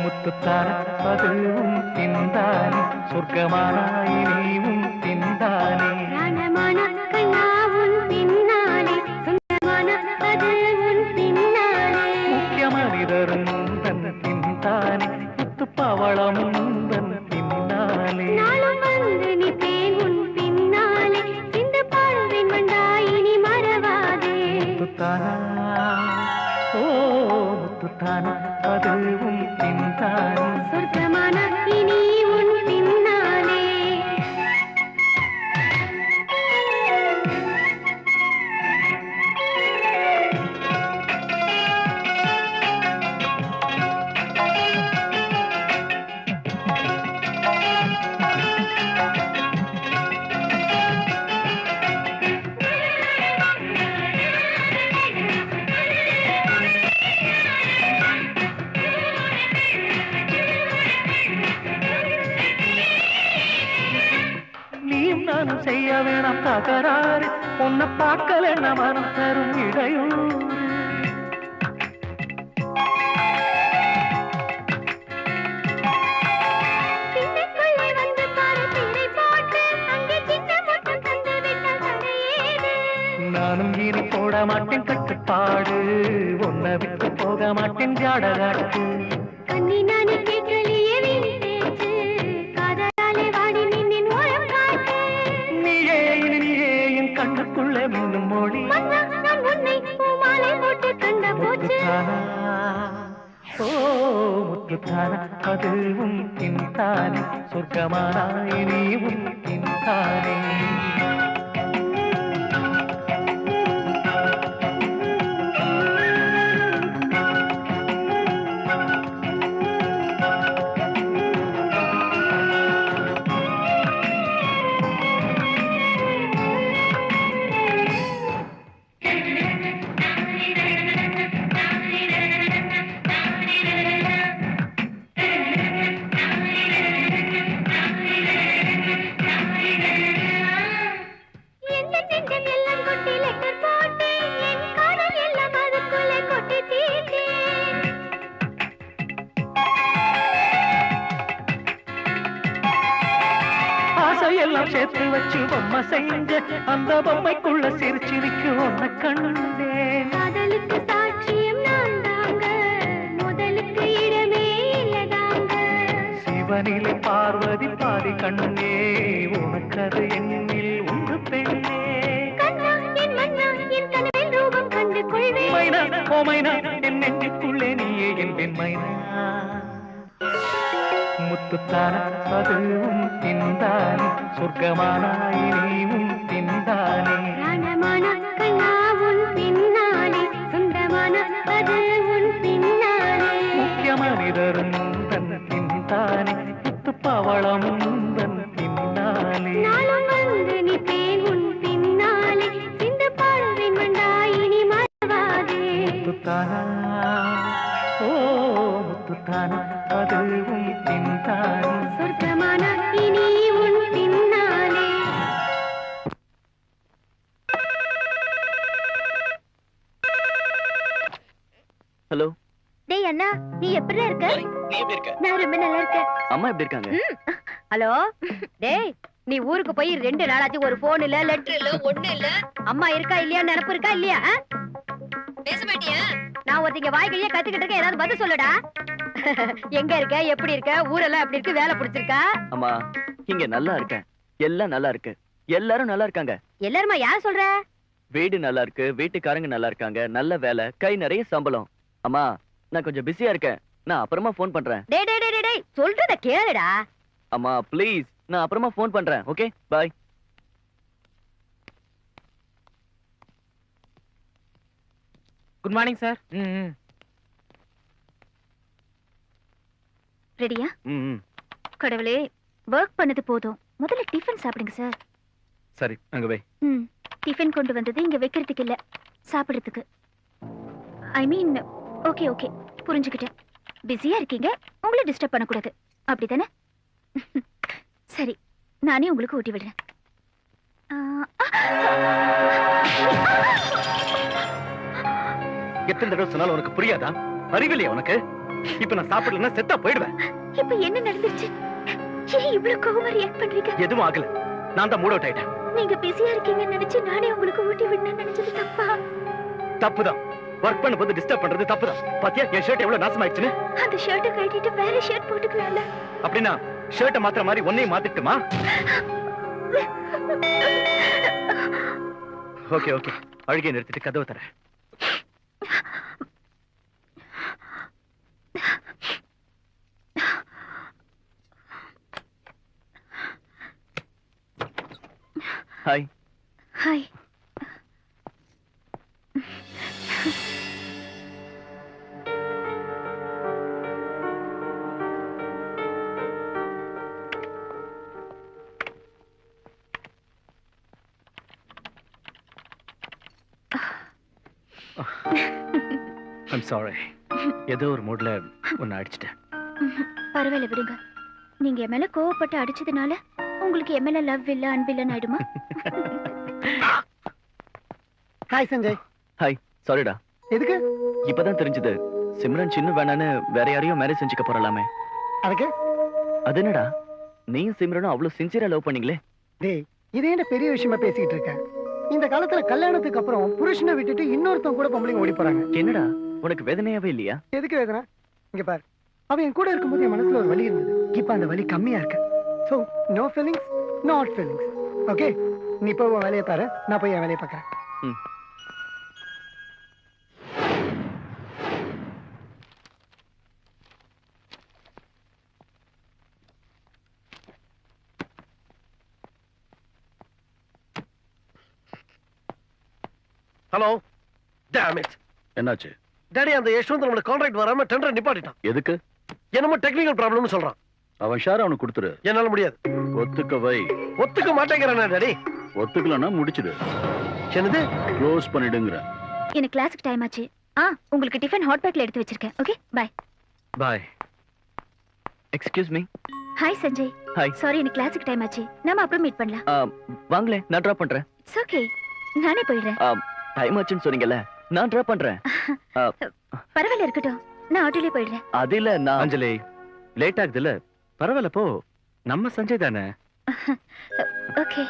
முத்துத்தான அதுவும் தின்தானே சொர்க்கமானாயினியும் தின்தானே முக்கிய மனிதரும் தன் தின்தானே முத்து பவளமும் தன் பின்னாலே முத்துத்தானா ஓ முத்துத்தானா அதுவும் தின்தானே சொர்க்கமான இனி உன் பின்னாலே நீயும் நானும் செய்ய வேணாம் தகராறு உன்னை பார்க்கல மனம் தரும் இடையூறு நானும் இனி போட மாட்டேன் கட்டுப்பாடு உன்னை விட்டு போக மாட்டேன் ஜாடகாட்டு நீயே நீயே என் கண்ணுக்குள்ளே மின்னும் மொழி முத்துத்தானா ஓ முத்துத்தானா அதுவும் தின்தானே சொர்க்கமானாய் நீவும் தின்தானே எல்லாம் சேர்த்து வச்சு பொம்மை செஞ்ச அந்த பொம்மைக்குள்ள சிரிச்சு நிற்கும் உன்னை கண்டேன். காதலுக்கு சாட்சியம் நான் தாங்க, முதலுக்கு இடமே இல்லதாங்க. சிவனிலே பார்வதி பாதி கண்ணே, உனக்கது என்னில் உண்டு பெண்ணே. கண்ணா என் மன்னா என் கனவில் ரூபம் கண்டு கொள்வேன். மைனா ஓ மைனா என் நெஞ்சுக்குள்ளே நீயே என்பேன் மைனா. முத்துத்தான அதுவும் தின்தானே, சொர்க்கமானாய் நீவும் தின்தானே. பிராணமான கண்ணா உன் பின்னாலே, சொந்தமான அது உன் பின்னாலே. முக்கிய மனிதரும் தன் தின்தானே, முத்துப்பவளமும் தன் பின்னாலே. நாளும் வந்து நிற்பேன் உன் பின்னாலே, சிந்து பாடுவேன் வந்தாய் இனி மறவாதே. முத்துத்தானா ஓ முத்துத்தானா அதுவும் தின்தானே. சொர்க்கமான இனி உன் பின்னாலே. ஹலோ, டேய் அண்ணா, நீ எப்படி இருக்க? நீ எப்படி இருக்க? நான் ரொம்ப நல்லா இருக்கேன். அம்மா எப்படி இருக்காங்க? ஹலோ டேய், நீ ஊருக்கு போய் 2 நாளாச்சு, ஒரு போன் இல்ல, லெட்டர் இல்ல, ஒண்ணு இல்ல. அம்மா இருக்கா இல்லையா, நினைப்பு இருக்கா இல்லையா? பேச மாட்டியா? நான் ஒருத்தங்க வாய்க்கையே கத்துக்கிட்டு இருக்க, ஏதாவது பதில் சொல்லுடா. எங்க இருக்க, எப்படி இருக்க, ஊரெல்லாம் எப்படி இருக்கு, வேலை பிடிச்சிருக்கா? அம்மா இங்க நல்லா இருக்கேன், எல்லாம் நல்லா இருக்கு, எல்லாரும் நல்லா இருக்காங்க. எல்லாருமா யார் சொல்ற? வீடு நல்லா இருக்கு, வீட்டுக்காரங்க நல்லா இருக்காங்க, நல்ல வேலை, கை நிறைய சம்பளம். அம்மா நான் கொஞ்சம் பிஸியா இருக்கேன், நான் அப்புறமா ஃபோன் பண்றேன். டேய் டேய் டேய் டேய், சொல்றத கேளுடா. அம்மா ப்ளீஸ், நான் அப்புறமா ஃபோன் பண்றேன். Okay bye. Good morning sir. ரெடியா? ம் கடவுளே, ஒர்க் பண்ணது போதும், முதல்ல டிஃபன் சாப்பிடுங்க சார். சரி, அங்க வை. டிஃபன் கொண்டு வந்தது இங்க வைக்கிறதுக்கு இல்ல, சாப்பிடுறதுக்கு. ஐ மீன் ஓகே ஓகே, புரிஞ்சுக்கிட்டேன். பிஸியா இருக்கீங்க, உங்களை டிஸ்டர்ப் பண்ணக்கூடாது, அப்படிதானே? சரி, நானே உங்களுக்கு ஊட்டி விடுறேன். எத்தனை தடவை சொன்னாலும் உனக்கு புரியாதா? அறிவில்லையா உனக்கு? இப்ப நான் சாப்பிடலன்னா செத்தா போயிடுவேன். இப்ப என்ன நடந்துருச்சு? ஏன் இவ்வளவு கோவமா ரியாக்ட் பண்றீங்க? எதுவும் ஆகல, நான் தான் மூட் அவுட் ஆயிட்டேன். நீங்க பிஸியா இருக்கீங்கன்னு நினைச்சு நானே உங்களுக்கு ஊட்டி விடணும்னு நினைச்சது தப்பா? தப்புதான். ஒர்க் பண்ணும்போது டிஸ்டர்ப் பண்றது தப்புதான். பாத்தியா என் ஷர்ட் எவ்வளவு நாசமாயிடுச்சுன்னு? அந்த ஷர்ட்டை கழட்டிட்டு வேற ஷர்ட் போட்டுக்கலாம்ல. அப்படின்னா ஷர்ட்டை மாத்திர மாதிரி ஒன்னையும் மாத்திட்டுமா? ஓகே ஓகே, அழுகையை நிறுத்திட்டு கதவை தரேன். ஹாய். ஹாய். ஐம் சாரி, ஏதோ ஒரு மூட்ல ஒன்னு அடிச்சிட்டேன். பரவாயில்ல விடுங்க. நீங்க என் மேல கோவப்பட்டு அடிச்சதுனால உங்களுக்கு என் மேல லவ் இல்ல அன்பு இல்லன்னு ஆயிடுமா? ஹாய் சஞ்சய். ஹாய். சாரிடா. எதுக்கு? இப்பதான் தெரிஞ்சது சிம்ரன் சின்ன வேணான்னு வேற யாரையும் மேரேஜ் செஞ்சுக்க போறலாமே. அதுக்கு? அது என்னடா, நீயும் சிம்ரனும் அவ்வளவு சின்சியரா லவ் பண்ணீங்களே? டேய், இதே என்ன பெரிய விஷயமா பேசிக்கிட்டு இருக்க? இந்த காலத்துல கல்யாணத்துக்கு அப்புறம் புருஷனை விட்டுட்டு இன்னொருத்தன் கூட பொம்பளைங்க ஓடி போறாங்க. என்னடா உனக்கு வேதனையாவே இல்லையா? எதுக்கு வேதனை? இங்க பாரு, அவன் என் கூட இருக்கும்போது என் மனசுல ஒரு வலி இருந்தது. இப்ப அந்த வலி கம்மியா இருக்கு. So no feelings, not feelings. Okay, நீ போய் உன் வேலையை பாரு, நான் போய் என் வேலையை பார்க்கறேன். ஹலோ. Dam it. என்னாச்சு? டாடி, அந்த யஷ்வந்த் நம்மளோட கான்ட்ராக்ட் வராம டெண்டர் நிப்பாட்டிட்டான். எதுக்கு? என்னமோ டெக்னிக்கல் ப்ராப்ளம்னு சொல்றான். அவன் ஷேர் அவனுக்கு கொடுத்துரு. என்னால முடியாது. ஒத்துக்க வை. ஒத்துக்க மாட்டேங்கிறானே டாடி. ஒத்துக்கலன்னா முடிச்சிடு. என்னது? க்ளோஸ் பண்ணிடுங்கற. எனக்கு கிளாஸ்க்கு டைம் ஆச்சு. உங்களுக்கு டிஃபன் ஹாட் பேக்ல எடுத்து வச்சிருக்கேன். Okay, bye. Bye. Excuse me. Hi Sanjay. Hi. Sorry, எனக்கு கிளாஸ்க்கு டைம் ஆச்சு. நாம அப்புறம் மீட் பண்ணலாம். வாங்களே, நான் டிராப் பண்றேன். இட்ஸ் ஓகே, நானே போயிடுறேன். டைம் ஆச்சுன்னு சொன்னீங்கல்ல, நான் டிராப் பண்றேன். பரவாயில்ல, இருக்கட்டும், நான் ஆட்டோலயே போயிடுறேன். அது இல்ல, நான் அஞ்சலி லேட் ஆகுதுல, பரவாயில்ல போ. நம்ம சஞ்சய் தானே. ஓகே.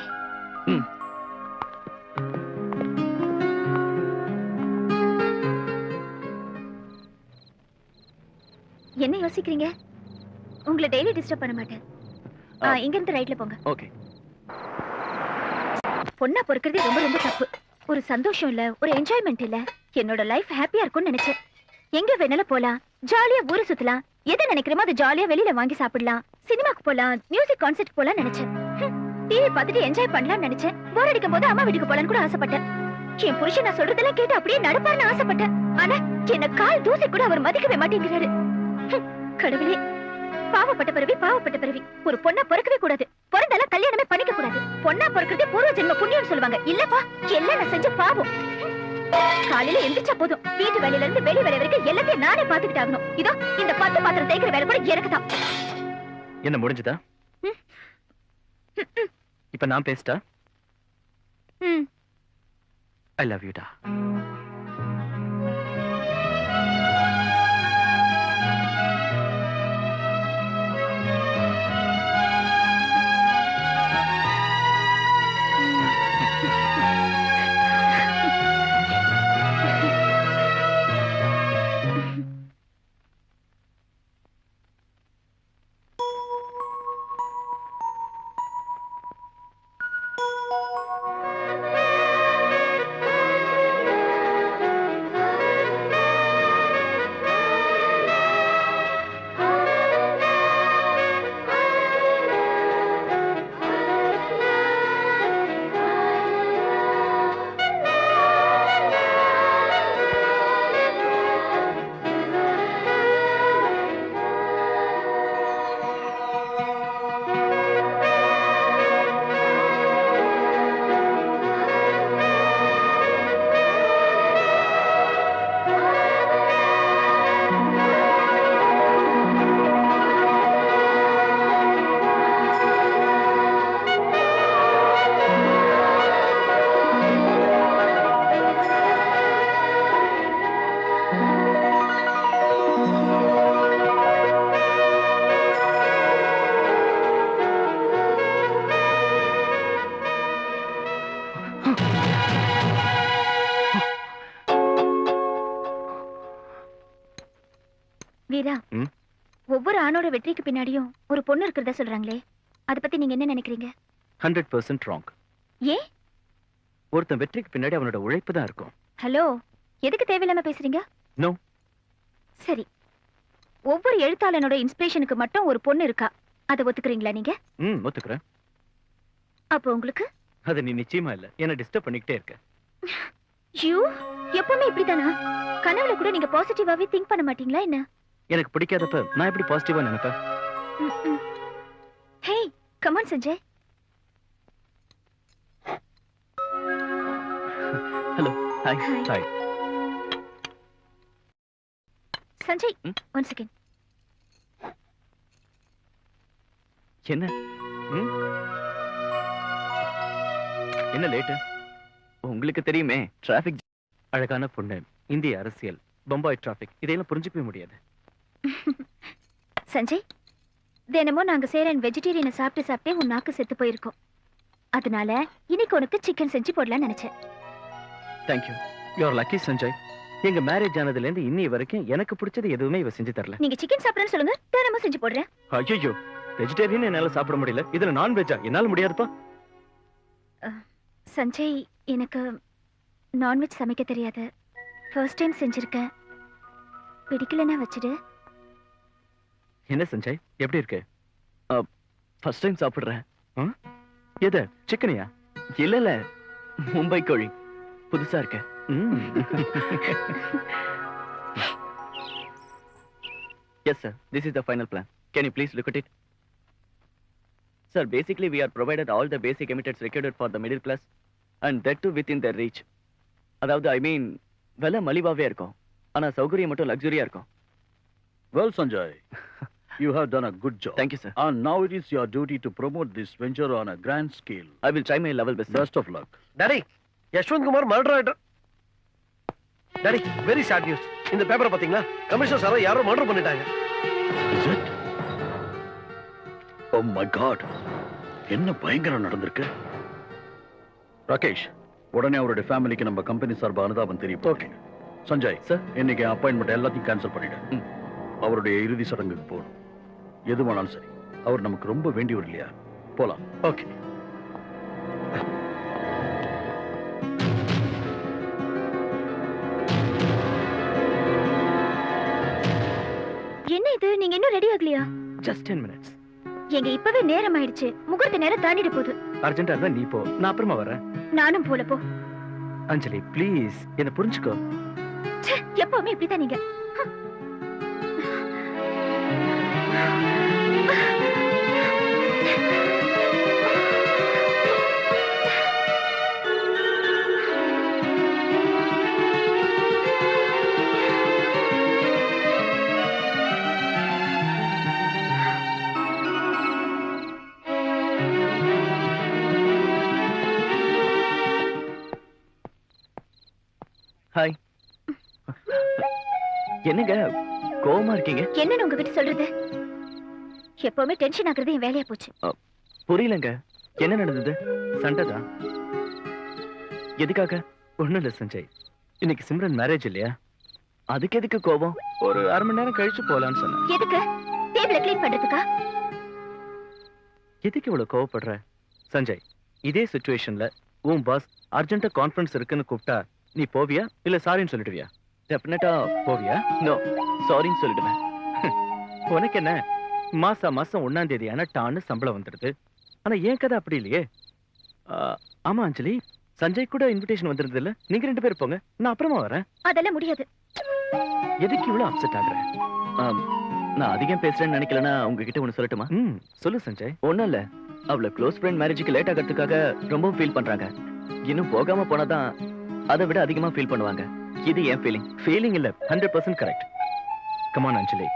என்ன யோசிக்கிறீங்க? உங்களை டெய்லி டிஸ்டர்ப் பண்ண மாட்டேன். இங்க இருந்து ரைட்ல போங்க. ஓகே. பொண்ணா பொறுக்கிறது ரொம்ப ரொம்ப தப்பு. ஒரு சந்தோஷம் இல்ல, ஒரு என்ஜாய்மெண்ட் இல்ல. என்னோட லைஃப் ஹாப்பியா இருக்கும்னு நினைச்சேன். எங்க வேணாலும் போலாம், ஜாலியா ஊரை சுத்தலாம், எதை நினைக்கிறோமோ அதை ஜாலியா வெளியில வாங்கி சாப்பிடலாம், சினிமாக்கு போலாம், மியூசிக் கான்சர்ட் போலாம் நினைச்சேன். டிவி பார்த்துட்டு என்ஜாய் பண்ணலாம்னு நினைச்சேன். போர் அடிக்கும் போது அம்மா வீட்டுக்கு போலான்னு கூட ஆசைப்பட்டேன். என் புருஷன் நான் சொல்றதெல்லாம் கேட்டு அப்படியே நடப்பாருன்னு ஆசைப்பட்டேன். ஆனா என்ன கால் தூசி கூட அவர் மதிக்கவே மாட்டேங்கிறாரு. கடவுளே, பாவப்பட்ட பிறவி, பாவப்பட்ட பிறவி. ஒரு பொண்ணா பிறக்கவே கூடாது, பிறந்தாலும் கல்யாணமே பண்ணிக்க கூடாது. பொண்ணா பிறக்கிறதே பூர்வ ஜென்ம புண்ணியம்னு சொல்லுவாங்க. இல்லப்பா, எல்லாம் நான் செஞ்ச பாவம். காலையில எந்திரிச்சா போதும், வீட்டு வேலையில இருந்து வெளி வேலை வரைக்கும் எல்லாத்தையும் நானே பாத்துக்கிட்டு ஆகணும். இதோ இந்த 10 பாத்திரம் தேய்க்கிற வேலை கூட எனக்கு தான். என்ன முடிஞ்சதா? இப்ப நான் பேசிட்டா? ஐ லவ் யூ டா. வீரா, ஒவ்வொரு ஆணோட வெற்றிக்கு பின்னாடியும் ஒரு பொண்ணு இருக்கிறதா சொல்றாங்களே, அத பத்தி நீங்க என்ன நினைக்கிறீங்க? 100% ராங். ஏன்? ஒருத்தன் வெற்றிக்கு பின்னாடி அவனோட உழைப்பு தான் இருக்கும். ஹலோ, எதுக்கு தேவையில்லாம பேசுறீங்க? நோ. சரி, ஒவ்வொரு எழுத்தாளனோட இன்ஸ்பிரேஷனுக்கு மட்டும் ஒரு பொண்ணு இருக்கா, அதை ஒத்துக்கிறீங்களா நீங்க? ஒத்துக்கிறேன். அப்போ உங்களுக்கு? அது நீ நிச்சயமா இல்ல, என்ன டிஸ்டர்ப் பண்ணிக்கிட்டே இருக்க. யூ எப்பவுமே இப்படிதானா? கனவுல கூட நீங்க பாசிட்டிவாவே திங்க் பண்ண மாட்டீங்களா என்ன? எனக்கு பிடிக்காதப்ப நான் எப்படி பாசிட்டிவா நினைப்பேன்? Hey, come on Sanjay. Hello. Hi. Hi. Sanjay, one second. என்ன? என்ன லேட்டு? உங்களுக்கு தெரியுமே, டிராபிக். அழகான பொண்ணு, இந்திய அரசியல், பம்பாய் டிராபிக், இதெல்லாம் புரிஞ்சுக்கவே முடியாது. சஞ்சய், தினமும் நாங்க சேரன் வெஜிடேரியனை சாப்பிட்டு சாப்பிட்டே உன் நாக்கு செத்து போயிருக்கோம். அதனால இன்னைக்கு உனக்கு சிக்கன் செஞ்சு போடலாம்னு நினைச்சேன். Thank you. You are lucky Sanjay. எங்க மேரேஜ் ஆனதுல இருந்து இன்னி வரைக்கும் எனக்கு பிடிச்சது எதுவுமே இவ செஞ்சு தரல. நீங்க சிக்கன் சாப்பிடுறேன்னு சொல்லுங்க, தினமும் செஞ்சு போடுறேன். ஐயோ, வெஜிடேரியன் என்னால சாப்பிட முடியல, இதுல நான்வெஜ்ஜா? என்னால முடியாதுப்பா. சஞ்சய், எனக்கு நான்வெஜ் சமைக்க தெரியாது. ஃபர்ஸ்ட் டைம் செஞ்சிருக்கேன். பிடிக்கலன்னா வச்சிடு. என்ன சஞ்சய், எப்படி இருக்கு? ஃபர்ஸ்ட் டைம் சாப்பிடுறேன். எது, சிக்கனியா? இல்ல, மும்பை கோழி. புதுசா இருக்கு. Yes sir, this is the final plan. Can you please look at it? Sir, basically we are provided all the basic amenities required for the middle class and that too within their reach. அதாவது I mean விலை மலிவாவே இருக்கும், ஆனா சௌகரியம் மட்டும் லக்ஸரியா இருக்கும். Well, Sanjay, you have done a good job. Thank you sir. And now it is your duty to promote this venture on a grand scale. I will try my level best. Best of luck. Daddy, Yashwant Kumar murder ஆயிட்டார். Daddy, very sad news. இந்த பேப்பரை பாத்தீங்களா? கமிஷனர் சாரை யாரோ மர்டர் பண்ணிட்டாங்க. Is it? Oh my God. என்ன பயங்கரம் நடந்திருக்கு. ராகேஷ், உடனே அவருடைய ஃபேமிலிக்கு நம்ம கம்பெனி சார்பா அனுதாபம் தெரியும். ஓகே சஞ்சய் சார், இன்னைக்கு அப்பாயின்மெண்ட் எல்லாத்தையும் கேன்சல் பண்ணிடு. அவருடைய இறுதி சடங்குக்கு போகணும். எதுவானாலும் சரி, அவர் நமக்கு ரொம்ப வேண்டியவர் இல்லையா? போலாம். ஓகே. என்ன இது, நீங்க இன்னும் ரெடி ஆகலையா? Just 10 minutes. எங்க இப்பவே நேரம் ஆயிடுச்சு. முகூர்த்த நேரம் தாண்டிட்டு போகுது. அர்ஜென்ட்டா இருந்தா நீ போ, நான் அப்புறமா வரேன். நானும் போல போ. அஞ்சலி ப்ளீஸ் என்ன புரிஞ்சுக்கோ. எப்பவுமே இப்படிதான் நீங்க. ஹாய். என்னங்க கோவமா இருக்கீங்க? என்னன்னு உங்ககிட்ட சொல்றது? எப்பவுமே டென்ஷன் ஆகுறது என் வேலையா போச்சு. புரியலங்க, என்ன நடந்தது? சண்டைதான். எதுக்காக? ஒண்ணும் இல்ல சஞ்சய், இன்னைக்கு சிம்ரன் மேரேஜ் இல்லையா? அதுக்கு எதுக்கு கோபம்? ஒரு அரை மணி நேரம் கழிச்சு போலான்னு சொன்னேன். எதுக்கு? டேபிள க்ளீன் பண்றதுக்கா? எதுக்கு இவ்வளவு கோவப்படுற? சஞ்சய், இதே சிச்சுவேஷன்ல உன் பாஸ் அர்ஜென்ட்டா கான்ஃபரன்ஸ் இருக்குன்னு கூப்பிட்டா நீ போவியா இல்ல சாரின்னு சொல்லிடுவியா? டெஃபினட்டா போவியா? நோ, சாரின்னு சொல்லிடுவேன். உனக்கு என்ன, மாசம் 1ஆம் தேதி ஆனா டான்னு சம்பளம் வந்துடுது. ஆனா ஏன் கதை அப்படி இல்லையே. ஆமா அஞ்சலி, சஞ்சய் கூட இன்விடேஷன் வந்திருந்தது இல்ல? நீங்க 2 பேரும் போங்க, நான் அப்புறமா வரேன். அதெல்லாம் முடியாது. எதுக்கு இவ்வளவு அப்செட் ஆகுற? நான் அதிகம் பேசுறேன்னு நினைக்கலன்னா உங்ககிட்ட ஒண்ணு சொல்லட்டுமா? சொல்லு சஞ்சய். ஒண்ணும் இல்ல, அவளை க்ளோஸ் ஃப்ரெண்ட் மேரேஜுக்கு லேட் ஆகிறதுக்காக ரொம்ப ஃபீல் பண்றாங்க. இன்னும் போகாம போனாதான் அதை விட அதிகமா ஃபீல் பண்ணுவாங்க. இது என் ஃபீலிங் இல்ல, 100% கரெக்ட். கமான் அஞ்சலி,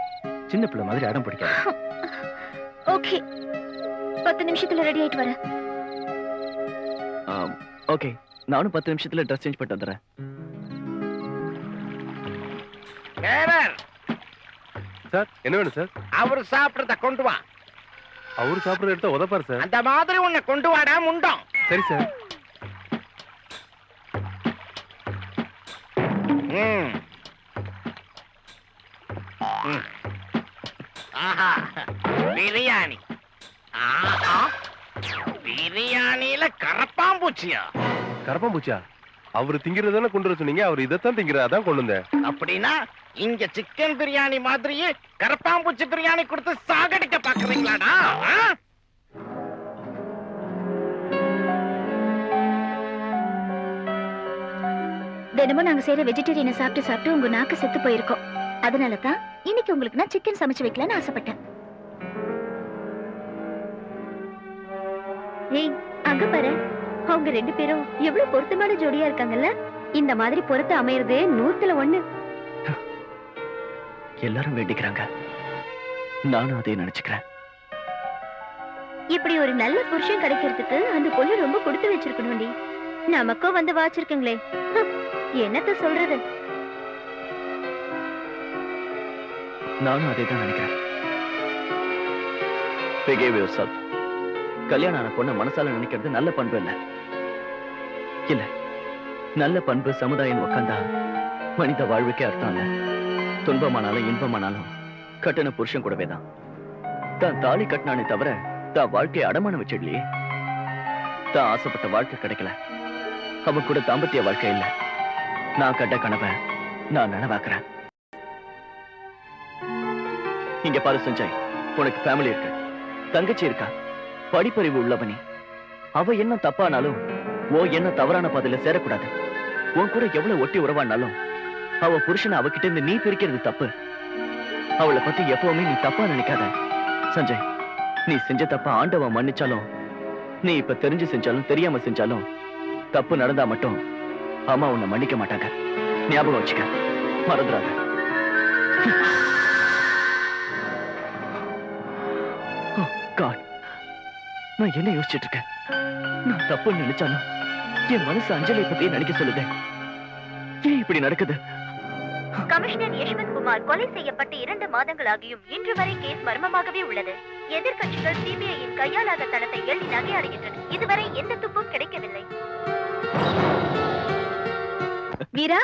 சின்ன பிள்ளை மாதிரி அடம் பிடிக்காத. ஓகே, 10 நிமிஷத்துல ரெடி ஆயிட்டு வரேன். ஓகே, நானும் 10 நிமிஷத்துல ட்ரெஸ் சேஞ்ச் பண்ணிட்டு வந்துடுறேன். சார் என்ன வேணும் சார்? அவரு சாப்பிடுறத கொண்டு வா. அவரு சாப்பிடுறத எடுத்தா உதப்பாரு சார். அந்த மாதிரி உன்னை கொண்டு வாடா முண்டம். சரி சார். ஆஹா, பிரியாணி. ஆஹா, பிரியாணியில கரப்பாம்பூச்சியா? கரப்பாம்பூச்சியா? அவரு திங்கிறதானே கொண்டு வர சொன்னீங்க. அவர் இதைத்தான் திங்கிறதான் கொண்டு வந்தேன். அப்படின்னா இங்க சிக்கன் பிரியாணி மாதிரியே கரப்பாம்பூச்சி பிரியாணி கொடுத்து சாகடிக்க பாக்குறீங்களாடா? தினமும் நாங்க செய்யற வெஜிடேரியனை சாப்பிட்டு சாப்பிட்டு உங்க நாக்கு செத்து போயிருக்கோம். அதனாலதான் இன்னைக்கு உங்களுக்கு நான் சிக்கன் சமைச்சு வைக்கலாம்னு ஆசைப்பட்டேன். ஏய், அங்க பாரு, அவங்க 2 பேரும் எவ்வளவு பொருத்தமான ஜோடியா இருக்காங்கல்ல. இந்த மாதிரி பொறுத்து அமையறது 100ல 1. எல்லாரும் வேண்டிக்கிறாங்க, நானும் அதே நினைச்சுக்கிறேன். இப்படி ஒரு நல்ல புருஷன் கிடைக்கிறதுக்கு அந்த பொண்ணு ரொம்ப கொடுத்து வச்சிருக்கணும்டி. நமக்கும் வந்து வாச்சிருக்கீங்களே, என்னத்த சொல்றது? நானும் அதே தான் நினைக்கிறேன். Behave yourself. கல்யாணம் ஆன பொண்ண மனசால நினைக்கிறது நல்ல பண்பு இல்ல. இல்ல, நல்ல பண்பு சமுதாயம் உட்கார்ந்தா மனித வாழ்வுக்கே அர்த்தம் இல்ல. துன்பமானாலும் இன்பமானாலும் கட்டின புருஷன் கூடவே தான். தான் தாலி கட்டினானே தவிர தான் வாழ்க்கையை அடமானம் வச்சிடலையே. தான் ஆசைப்பட்ட வாழ்க்கை கிடைக்கல, அவன் கூட தாம்பத்திய வாழ்க்கை இல்ல. நான் கட்ட கனவை நான் நனவாக்குறேன். இங்க பாரு சஞ்சய், உனக்கு ஃபேமிலி இருக்கு, தங்கச்சி இருக்கா, படிப்பறிவு உள்ளவனி. அவ என்ன தப்பானாலும் ஓ என்ன தவறான பாதையில சேரக்கூடாது. உன் கூட எவ்வளவு ஒட்டி உறவானாலும் அவ புருஷனை அவகிட்ட இருந்து நீ பிரிக்கிறது தப்பு. அவளை பத்தி எப்பவுமே நீ தப்பா நினைக்காத சஞ்சய். நீ செஞ்ச தப்பா ஆண்டவன் மன்னிச்சாலும், நீ இப்ப தெரிஞ்சு செஞ்சாலும் தெரியாம செஞ்சாலும், தப்பு நடந்தா மட்டும் அம்மா உன்னை மன்னிக்க மாட்டாங்க. ஞாபகம் வச்சுக்க, மறந்துடாத. God, நான் என்ன யோசிச்சுட்டு இருக்கேன்? நான் தப்பு நினைச்சாலும் என் மனசு அஞ்சலியை பத்தியே நினைக்க சொல்லுது. ஏன் இப்படி நடக்குது? கமிஷனர் யஷ்வந்த் குமார் கொலை செய்யப்பட்டு 2 மாதங்களாகியும் இன்று வரை கேஸ் மர்மமாகவே உள்ளது. எதிர்க்கட்சிகள் சிபிஐயின் கையாளாத தனத்தை எள்ளி நகையாடுகின்றன. இதுவரை எந்த துப்பும் கிடைக்கவில்லை. வீரா,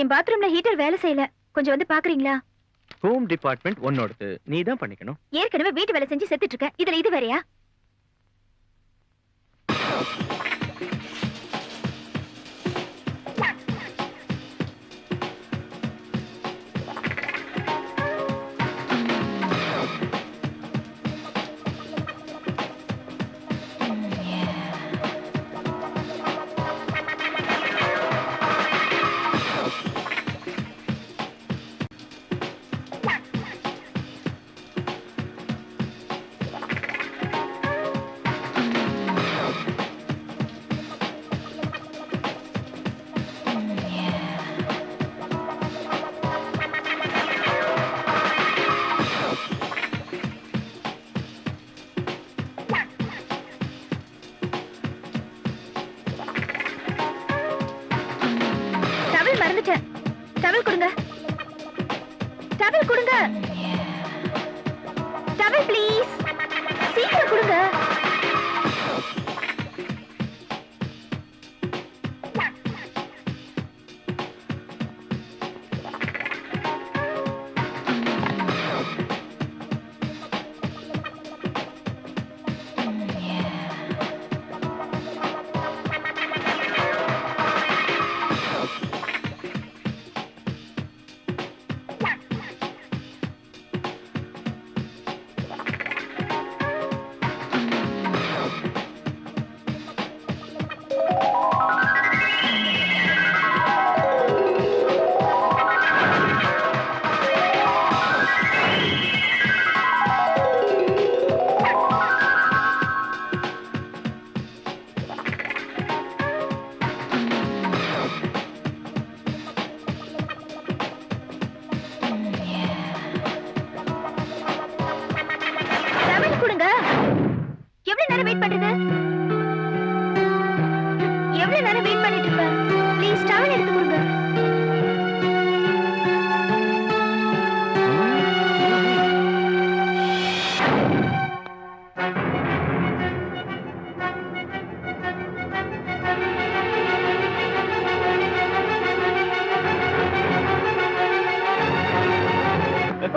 என் பாத்ரூம்ல ஹீட்டர் வேலை செய்யல, கொஞ்சம் வந்து பாக்குறீங்களா? ஹோம் டிபார்ட்மெண்ட் உன்னோடது, நீ தான் பண்ணிக்கணும். ஏற்கனவே வீட்டு வேலை செஞ்சு செத்துட்டு இருக்கேன், இதுல இது வேறயா? மறந்துட்டேன். டவல் கொடுங்க, டவல் கொடுங்க, டவல் ப்ளீஸ், சீக்கிரம் கொடுங்க.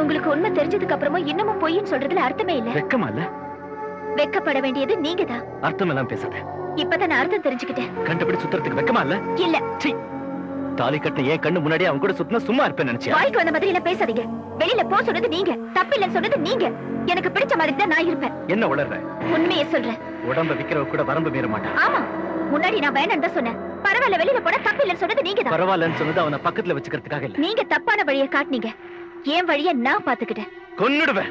உங்களுக்கு உண்மை தெரிஞ்சதுக்கு அப்புறமும் இன்னமும் பொய்ன்னு சொல்றதுல அர்த்தமே இல்ல. வெக்கமா இல்ல? வெக்கப்பட வேண்டியது நீங்க தான். அர்த்தம் எல்லாம் பேசாத. இப்பதான் நான் அர்த்தம் தெரிஞ்சுக்கிட்டேன். கண்டுபிடி சுத்துறதுக்கு வெக்கமா இல்ல? இல்ல. தாலி கட்ட ஏன் கண்ணு முன்னாடி அவன் கூட சுத்தினா சும்மா இருப்பேன் நினைச்சியா? வாய்க்கு வந்த மாதிரி எல்லாம் பேசாதீங்க. வெளியில போ சொன்னது நீங்க, தப்பில்லைன்னு சொன்னது நீங்க. எனக்கு பிடிச்ச மாதிரி தான் நான் இருப்பேன். என்ன உளர்ற? உண்மையை சொல்றேன். உடம்ப விக்கிறவ கூட வரம்பு மீற மாட்டான். ஆமா, முன்னாடி நான் வேணான்னு தான் சொன்னேன். பரவாயில்ல, வெளியில போனா தப்பில்லைன்னு சொன்னது நீங்க தான். பரவாயில்லன்னு சொன்னது அவனை பக்கத்துல வச்சுக்கிறதுக்காக இல்ல. நீங்க தப்பான வழியை காட்டுனீங்க. என் வழியை நான் பாத்துக்கிட்டேன். கொன்னுடுவேன்.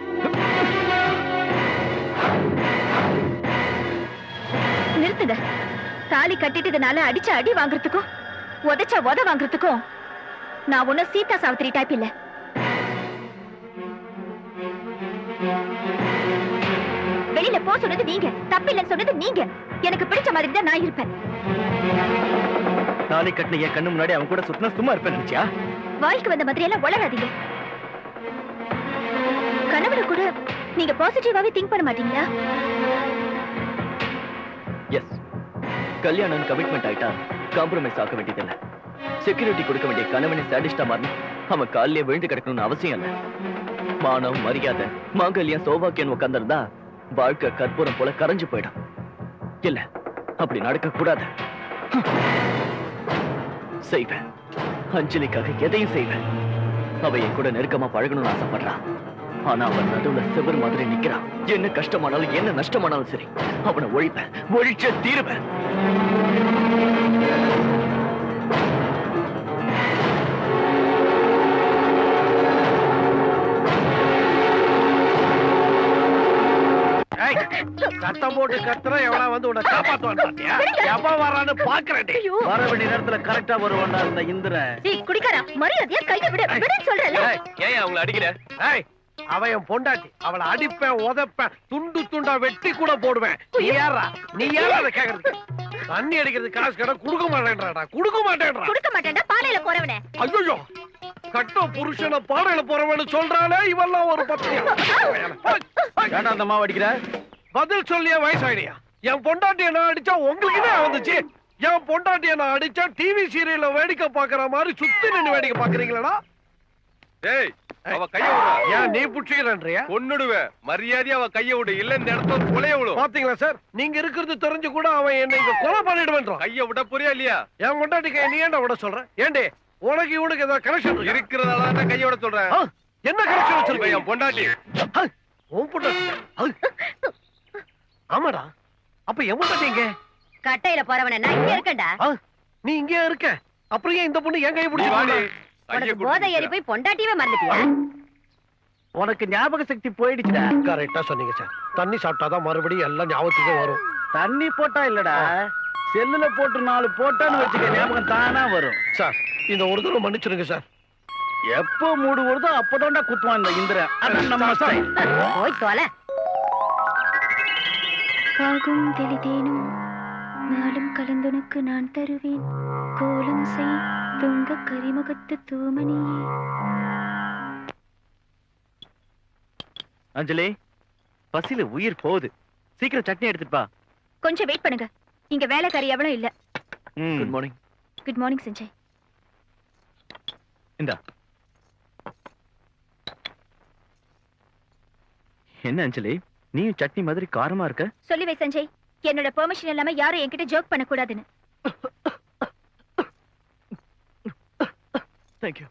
நிறுத்துங்க. தாலி கட்டிட்டதுனால அடிச்ச அடி வாங்குறதுக்கும் உதைச்ச உத வாங்குறதுக்கும் நான் ஒன்னும் சீதா சாவித்திரி டைப் இல்ல. வெளியில போ சொன்னது நீங்க, தப்பில்லைன்னு சொன்னது நீங்க. எனக்கு பிடிச்ச மாதிரி தான் நான் இருப்பேன். தாலி கட்டின என் கண்ணு முன்னாடி அவன் கூட சுத்தினா சும்மா இருப்பேன் நினைச்சியா? வாய்க்கு வந்த மாதிரி எல்லாம் வளராதீங்க. கனவுல கூட நீங்க பாசிட்டிவாவே திங்க் பண்ண மாட்டீங்களா? எஸ், கல்யாணம் கமிட்மெண்ட் ஆயிட்டா காம்ப்ரமைஸ் ஆக வேண்டியதில்லை. செக்யூரிட்டி கொடுக்க வேண்டிய கணவனை சாடிஸ்டா மாறி அவன் காலிலே விழுந்து கிடக்கணும்னு அவசியம் இல்ல. மானம், மரியாதை, மாங்கல்யம், சௌபாக்கியம் உட்கார்ந்திருந்தா வாழ்க்கை கற்பூரம் போல கரைஞ்சு போயிடும். இல்ல, அப்படி நடக்க கூடாது. செய்வேன். அஞ்சலிக்காக எதையும் செய்வேன். அவ என் கூட நெருக்கமா பழகணும்னு ஆசைப்படுறான். ஆனா அவன் நடுவுல செவர் மாதிரி நிக்கிறான். என்ன கஷ்டமானாலும் என்ன நஷ்டமானாலும் சரி, அவனை ஒழிப்பேன், ஒழிச்ச தீருவேன். சத்தம் போட்டு கத்துற எவனா வந்து உன்னை காப்பாத்துவான் பாத்தியா? எப்ப வரான்னு பாக்குறேன். வர வேண்டிய நேரத்துல கரெக்டா வருவான்டா இந்த இந்திரன். குடிக்காரா, மரியாதையா கையை விடு. விடுன்னு சொல்றேன். ஏன் அவங்களை அடிக்கிற? அவன் என் பொண்டாட்டி. அவளை அடிப்பேன், உதைப்பேன், துண்டு துண்டா வெட்டி கூட போடுவேன். நீ யாரா அதை கேக்குறதுக்கு? தண்ணி அடிக்கிறது காசு கடை கொடுக்க மாட்டேன்டா கொடுக்க மாட்டேன்டா கொடுக்க மாட்டேன்டா பாலையில போறவனே. ஐயோ கட்ட புருஷனை பாடையில போறவன்னு சொல்றானே இவெல்லாம் ஒரு பத்தியா ஏன்டா அந்த அம்மா அடிக்கிற? பதில் சொல்லிய வயசாயிடியா என் பொண்டாட்டிய நான் அடிச்சா உங்களுக்கு தான் வந்துச்சு. என் பொண்டாட்டிய நான் அடிச்சா டிவி சீரியல்ல வேடிக்கை பாக்குற மாதிரி சுத்தி நின்னு வேடிக்கை பாக்குறீங்களா? ஏய் அவ கைய விடு. ஏன் நீ புடிச்சுக்கிறேன்றியா? கொன்னுடுவே. மரியாதையா அவ கைய விடு. இல்ல இந்த இடத்துல கொலைய விடு. பாத்தீங்களா சார், நீங்க இருக்கிறது தெரிஞ்சு கூட அவன் என்ன இங்க கொலை பண்ணிடுவேன்றான். கைய விட புரியா இல்லையா? என் பொண்டாட்டி கைய நீ ஏன்டா விட சொல்ற? ஏண்டி உனக்கு இவனுக்கு ஏதாவது கனெக்ஷன் இருக்கிறதால தான் கைய விட சொல்றேன். என்ன கனெக்ஷன் வச்சிருக்க? என் பொண்டாட்டி. உன் பொண்டாட்டி? ஆமாடா. அப்ப என் பொண்டாட்டி எங்க? கட்டையில போறவன நான் இங்க இருக்கேன்டா. நீ இங்கே இருக்க. அப்புறம் ஏன் இந்த பொண்ணு என் கையை வாடி. பிடிச்சு? உனக்கு போதை ஏறி போய் பொண்டாட்டியவே மறந்துட்டியா? உனக்கு ஞாபக சக்தி போயிடுச்சுடா. கரெக்டா சொன்னீங்க சார். தண்ணி சாப்பிட்டாதான் மறுபடியும் எல்லாம் ஞாபகத்துக்கு வரும். தண்ணி போட்டா இல்லடா, செல்லுல போட்டு 4 போட்டான்னு வச்சுக்க, ஞாபகம் தானா வரும். சார் இந்த ஒரு தடவை மன்னிச்சிருங்க சார். எப்போ மூடு வருதோ அப்பதான்டா குத்துவான் இந்த இந்திரன். அதான் நம்ம ஸ்டைல். போய் தொலை. பாகும் தெளிதேனும் நாளும் கலந்துனக்கு நான் தருவேன். கோலம் செய் துங்க கரிமுகத்து தூமணியே. அஞ்சலி, பசியில உயிர் போகுது. சீக்கிரம் சட்னி எடுத்துட்டு வா. கொஞ்சம் வெயிட் பண்ணுங்க, இங்க வேலைக்காரி எவனும் இல்ல. Good morning. Good morning Sanjay. இந்தா. என்ன அஞ்சலி, நீயும் சட்னி மாதிரி காரமா இருக்க? சொல்லி வை சஞ்சய், என்னோட பெர்மிஷன் இல்லாம யாரும் என்கிட்ட ஜோக் பண்ண கூடாதுன்னு. தேங்க்யூ.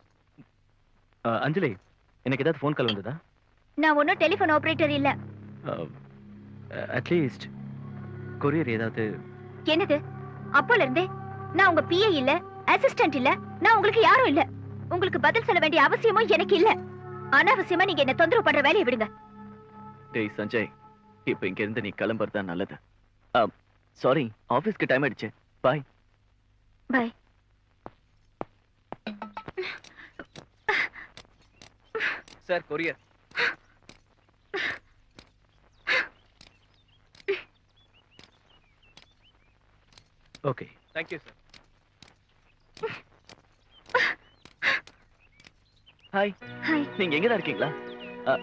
அஞ்சலி, எனக்கு ஏதாவது ஃபோன் கால் வந்ததா? நான் ஒன்னும் டெலிபோன் ஆபரேட்டர் இல்ல. அட்லீஸ்ட் கொரியர் ஏதாவது? என்னது அப்போல இருந்தே நான் உங்க பிஏ இல்ல, அசிஸ்டன்ட் இல்ல, நான் உங்களுக்கு யாரும் இல்ல. உங்களுக்கு பதில் சொல்ல வேண்டிய அவசியமும் எனக்கு இல்ல. அனாவசியமா நீங்க என்ன தொந்தரவு பண்ற வேலையை விடுங்க. டேய் சஞ்சய், இப்போ இங்க இருந்து நீ கிளம்புறது தான் நல்லது. சாரி, ஆபீஸ்க்கு டைம் ஆயிடுச்சு. Bye. Bye. Sir, courier. Okay, thank you sir. Hi. Hi. நீங்க எங்க தான் இருக்கீங்களா?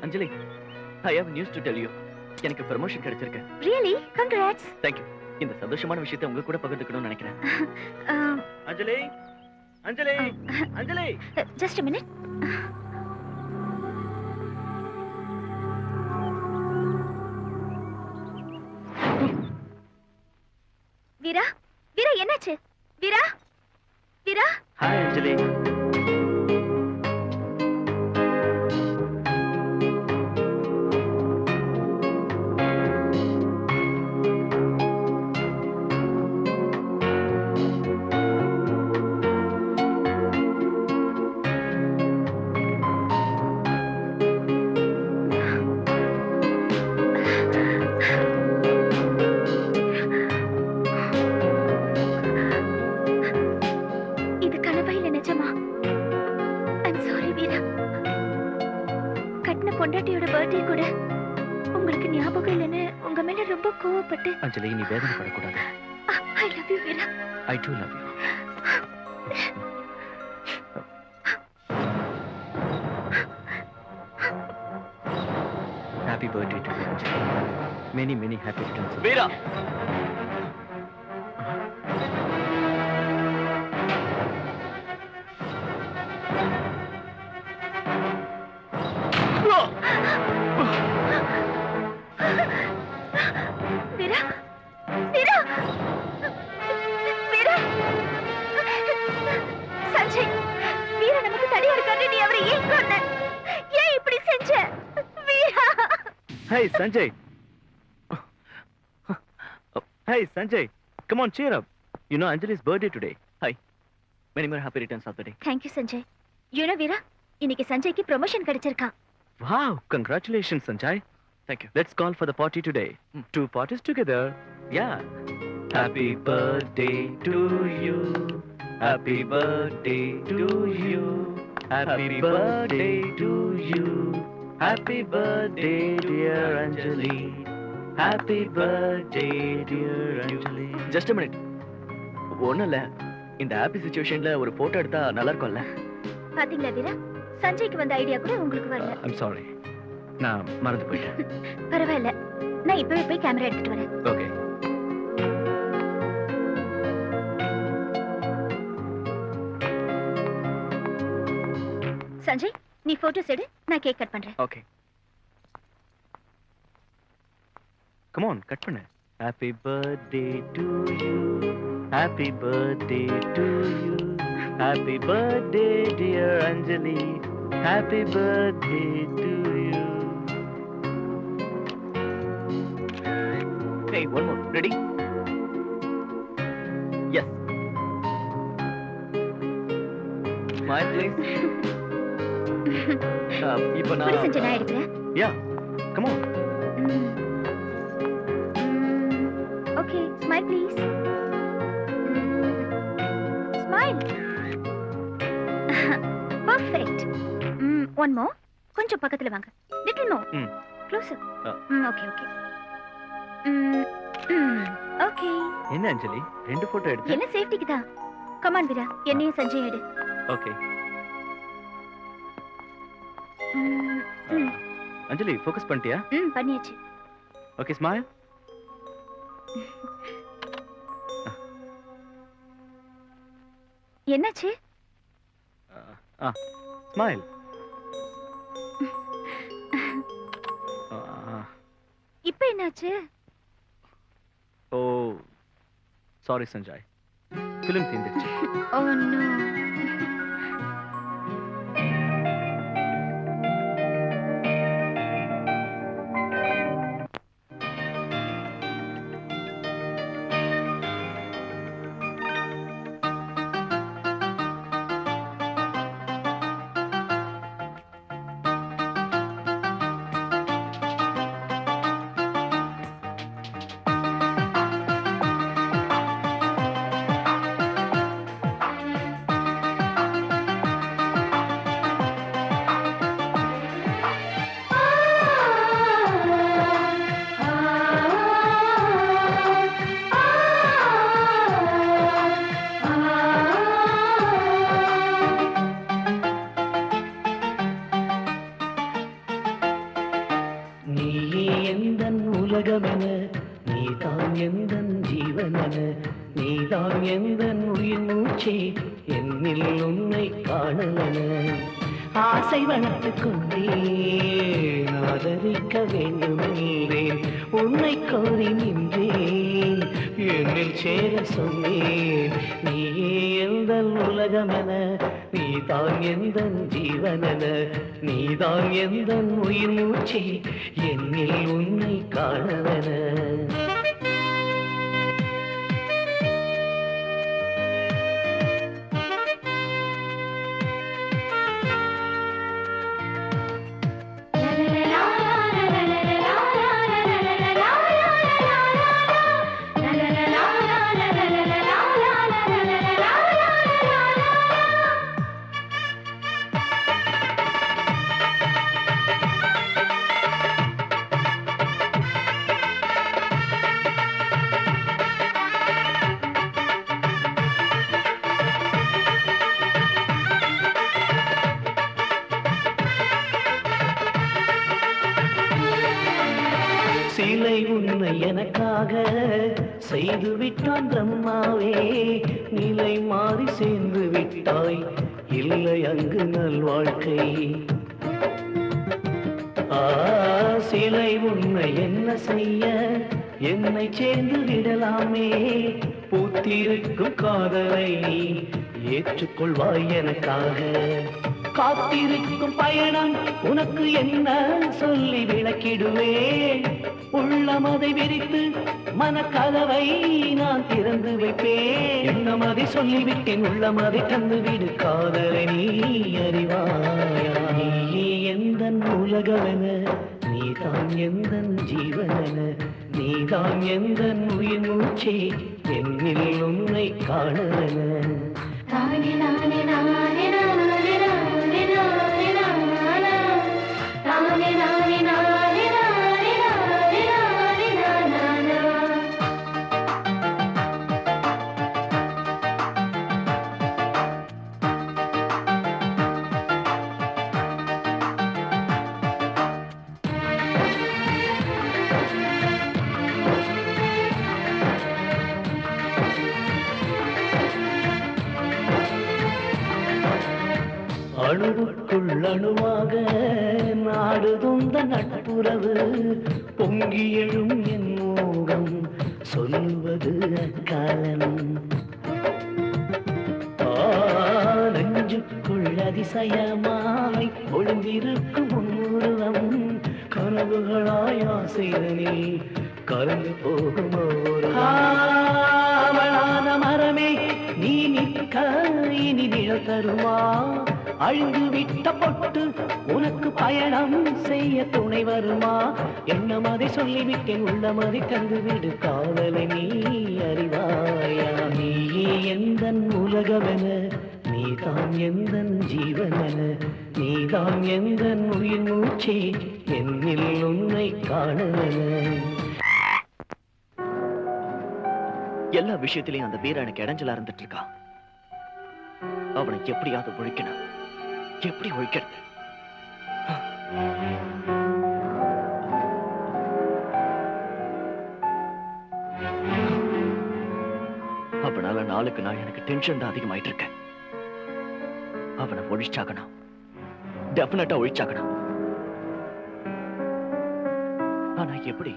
Anjali, I have news to tell you. எனக்கு ப்ரமோஷன் கிடைச்சிருக்கு. ரியலி? கங்க்ராட்ஸ். தேங்க்யூ. இந்த சந்தோஷமான விஷயத்தை உங்க கூட பகிர்ந்துக்கணும்னு நினைக்கிறேன். Anjali, Anjali, Anjali. Just a minute. Veera, Veera என்னாச்சு? வீரா, வீரா. ஹாய் அஞ்சலி. இது கனவா இல்ல நிஜமா? I'm sorry Veera. கட்டின பொண்டாட்டியோட பர்த்டே கூட உங்களுக்கு ஞாபகம் இல்லைன்னு உங்க மேல ரொம்ப கோவப்பட்டு. அஞ்சலி, நீ வேதனைப்படக்கூடாது. I love you Veera. I too love you. Happy birthday to you, Anjali. Many, many happy returns. Veera! வீரா, வீரா, வீரா. சஞ்சய், வீரா நமக்கு தடியா இருக்காரு. நீ அவரை ஏன் கொன்ன? ஏன் இப்படி செஞ்ச? வீரா. Hey, Sanjay. Hey, Sanjay. Come on, cheer up. You know Anjali's birthday today. Hi. Many more happy returns of the day. Thank you, Sanjay. You know, வீரா, இன்னைக்கு சஞ்சய்க்கு promotion கிடைச்சிருக்கா. Wow, congratulations, Sanjay. Thank you. Let's call for the party today. 2 parties together. Yeah. Happy birthday to you. Happy birthday to you. Happy birthday to you. Happy birthday, dear Anjali. Happy birthday, dear Anjali. Just a minute. ஒண்ணும் இல்ல, இந்த ஹாப்பி சிச்சுவேஷன்ல ஒரு போட்டோ எடுத்தா நல்லா இருக்கும்ல. பாத்தீங்களா வீரா, சஞ்சய்க்கு வந்த ஐடியா கூட உங்களுக்கு வரல. ஐம் சாரி, நான் மறந்து போயிட்டேன். பரவாயில்ல, நான் இப்பவே போய் கேமரா எடுத்துட்டு வரேன். ஓகே. சஞ்சய், நீ போட்டோஸ் எடு, நான் கேக் கட் பண்றேன். ஓகே. கம் ஆன், கட் பண்ணு. Happy birthday to you. Happy birthday to you. Happy birthday dear Anjali. Happy birthday to you. Hey, one more. Ready? Yes. Smile please. இப்போ புடி சஞ்சய், நான் எடுக்கிறேன். Yeah. Come on. Okay, smile please. Smile. Perfect. One more. கொஞ்சம் பக்கத்துல வாங்க. Little more. Closer. Okay, okay. Okay. என்ன அஞ்சலி, ரெண்டு போட்டோ எடுத்து? என்ன சேஃப்டிக்கு தான். Come on வீரா, என்னையும் சஞ்சய் எடு. Okay. அஞ்சலி, ஃபோக்கஸ் பண்ணிட்டியா? பண்ணியாச்சு. Okay, smile. என்னாச்சு? ஸ்மைல். இப்ப என்னாச்சு? ஓ சாரி சஞ்சய், ஃபிலிம் தீந்துச்சு. Oh no. உலகமென நீதான் எந்தன் ஜீவனென நீதான் எந்தன் உயிர் மூச்சே என்னில் உன்னை காணலென ஆசை வளர்த்துக் கொண்டேன் ஆதரிக்க வேண்டும் என்றேன் உன்னை கோரி நின்றேன் என்னில் சேர சொன்னேன் நீயே எந்தன் உலகமென நீதான் எந்தன் ஜீவனென நீதான் எந்தன் உயிர் மூச்சே என்னில் உன்னை காணவென சிலை உன்னை எனக்காக செய்து விட்டான் பிரம்மாவே நிலை மாறி சேர்ந்து விட்டாய் இல்லை அங்கு நல்வாழ்க்கை சிலை உன்னை என்ன செய்ய என்னை சேர்ந்து விடலாமே பூத்திருக்கும் காதலை நீ ஏற்றுக்கொள்வாய் எனக்காக காத்திருக்கும் பயணம் உனக்கு என்ன சொல்லி விளக்கிடுவேன் உள்ளமதை விரித்து மனக்கதவை நான் திறந்து வைப்பேன் என்னமதை சொல்லிவிட்டேன் உள்ளமதை தந்துவிடு காதலை நீ அறிவாயா நீயே எந்தன் உலகமென நீதான் எந்தன் ஜீவனென நீதான் எந்தன் உயிர் மூச்சே என்னில் உன்னை காணவென நானே நானே நானே நானே நானே நானே நானே நானே நானே நானே நானே நானே அணுவணுவாக நாடுதுந்த நட்புறவு பொங்கி எழும் என் மோகம் சொல்லுவது அக்காலம் நெஞ்சுக்குள் அதிசயமாய் ஒளிந்திருக்கும் உருவம் கனவுகளாய் ஆசைதனில் கலந்து போகும் அவளான மரமே நீ நிற்க இனி நிழல் தருமா அழிந்து விட்ட பொட்டு உனக்கு பயணம் செய்ய துணை வருமா எண்ணம் அதை சொல்லிவிட்டேன் உள்ளமதை தந்துவிடு காதலை நீ அறிவாயா நீயே எந்தன் உலகமென நீதான் எந்தன் ஜீவனென நீதான் எந்தன் உயிர் மூச்சே என்னில் உன்னை காணவென எல்லா விஷயத்திலையும் அந்த வீர எனக்கு இடைஞ்சலா இருந்துட்டு இருக்கா. அவனை எப்படியாவது ஒழிக்கணும். எப்படி ஒழிக்கிறது? அவனால நாளுக்கு நாள் எனக்கு டென்ஷன் தான் அதிகமாயிட்டு இருக்க. அவனை ஒழிச்சாகணும். டெஃபினட்டா ஒழிச்சாகணும். ஆனா எப்படி?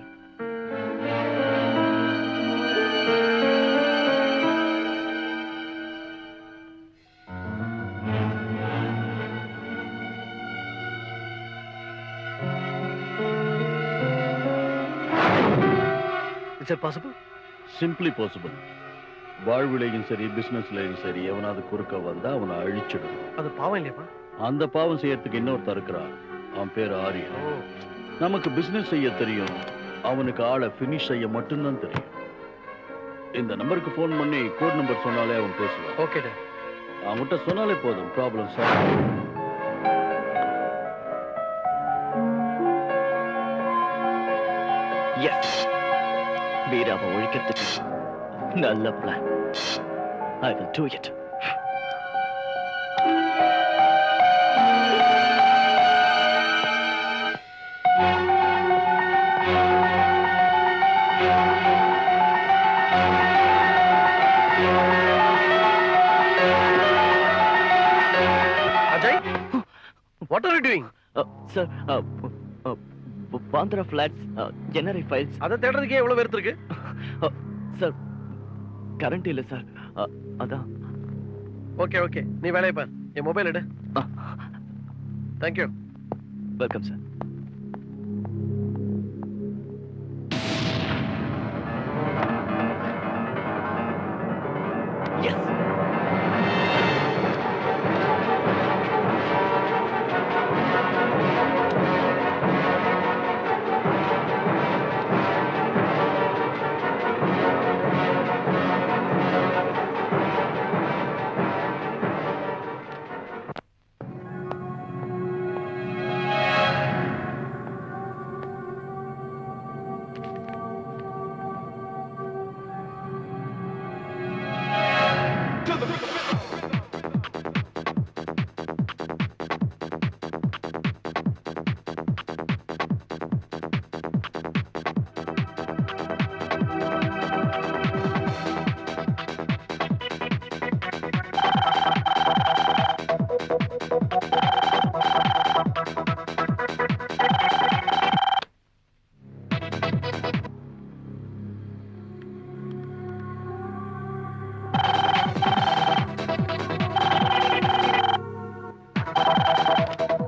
Is it possible? Simply possible. வாழ்விலையும் சரி பிசினஸ்லயும் சரி எவனாவது குறுக்க வந்தா அவனை அழிச்சிடும். அது பாவம் இல்லையாப்பா? அந்த பாவம் செய்யறதுக்கு இன்னொருத்தர் இருக்கிறான். அவன் பேர் ஆரியா. நமக்கு பிசினஸ் செய்ய தெரியும், அவனுக்கு ஆளை பினிஷ் செய்ய மட்டும்தான் தெரியும். இந்த நம்பருக்கு போன் பண்ணி கோட் நம்பர் சொன்னாலே அவன் பேசுவான். ஓகே, அவன்கிட்ட சொன்னாலே போதும், ப்ராப்ளம் சால்வ். எஸ், வீராவை ஒழிக்கிறதுக்கு நல்ல plan. I will do it. Ajay, what are you doing? Sir, Bandra flats, NRI files. அதை தேடுறதுக்கே எவ்வளவு வெறுத்து இருக்கு? சார், கரண்ட் இல்ல சார். அதான். ஓகே, நீ வேலையை பார். என் மொபைல் எடு. Thank you. Welcome sir. Yes.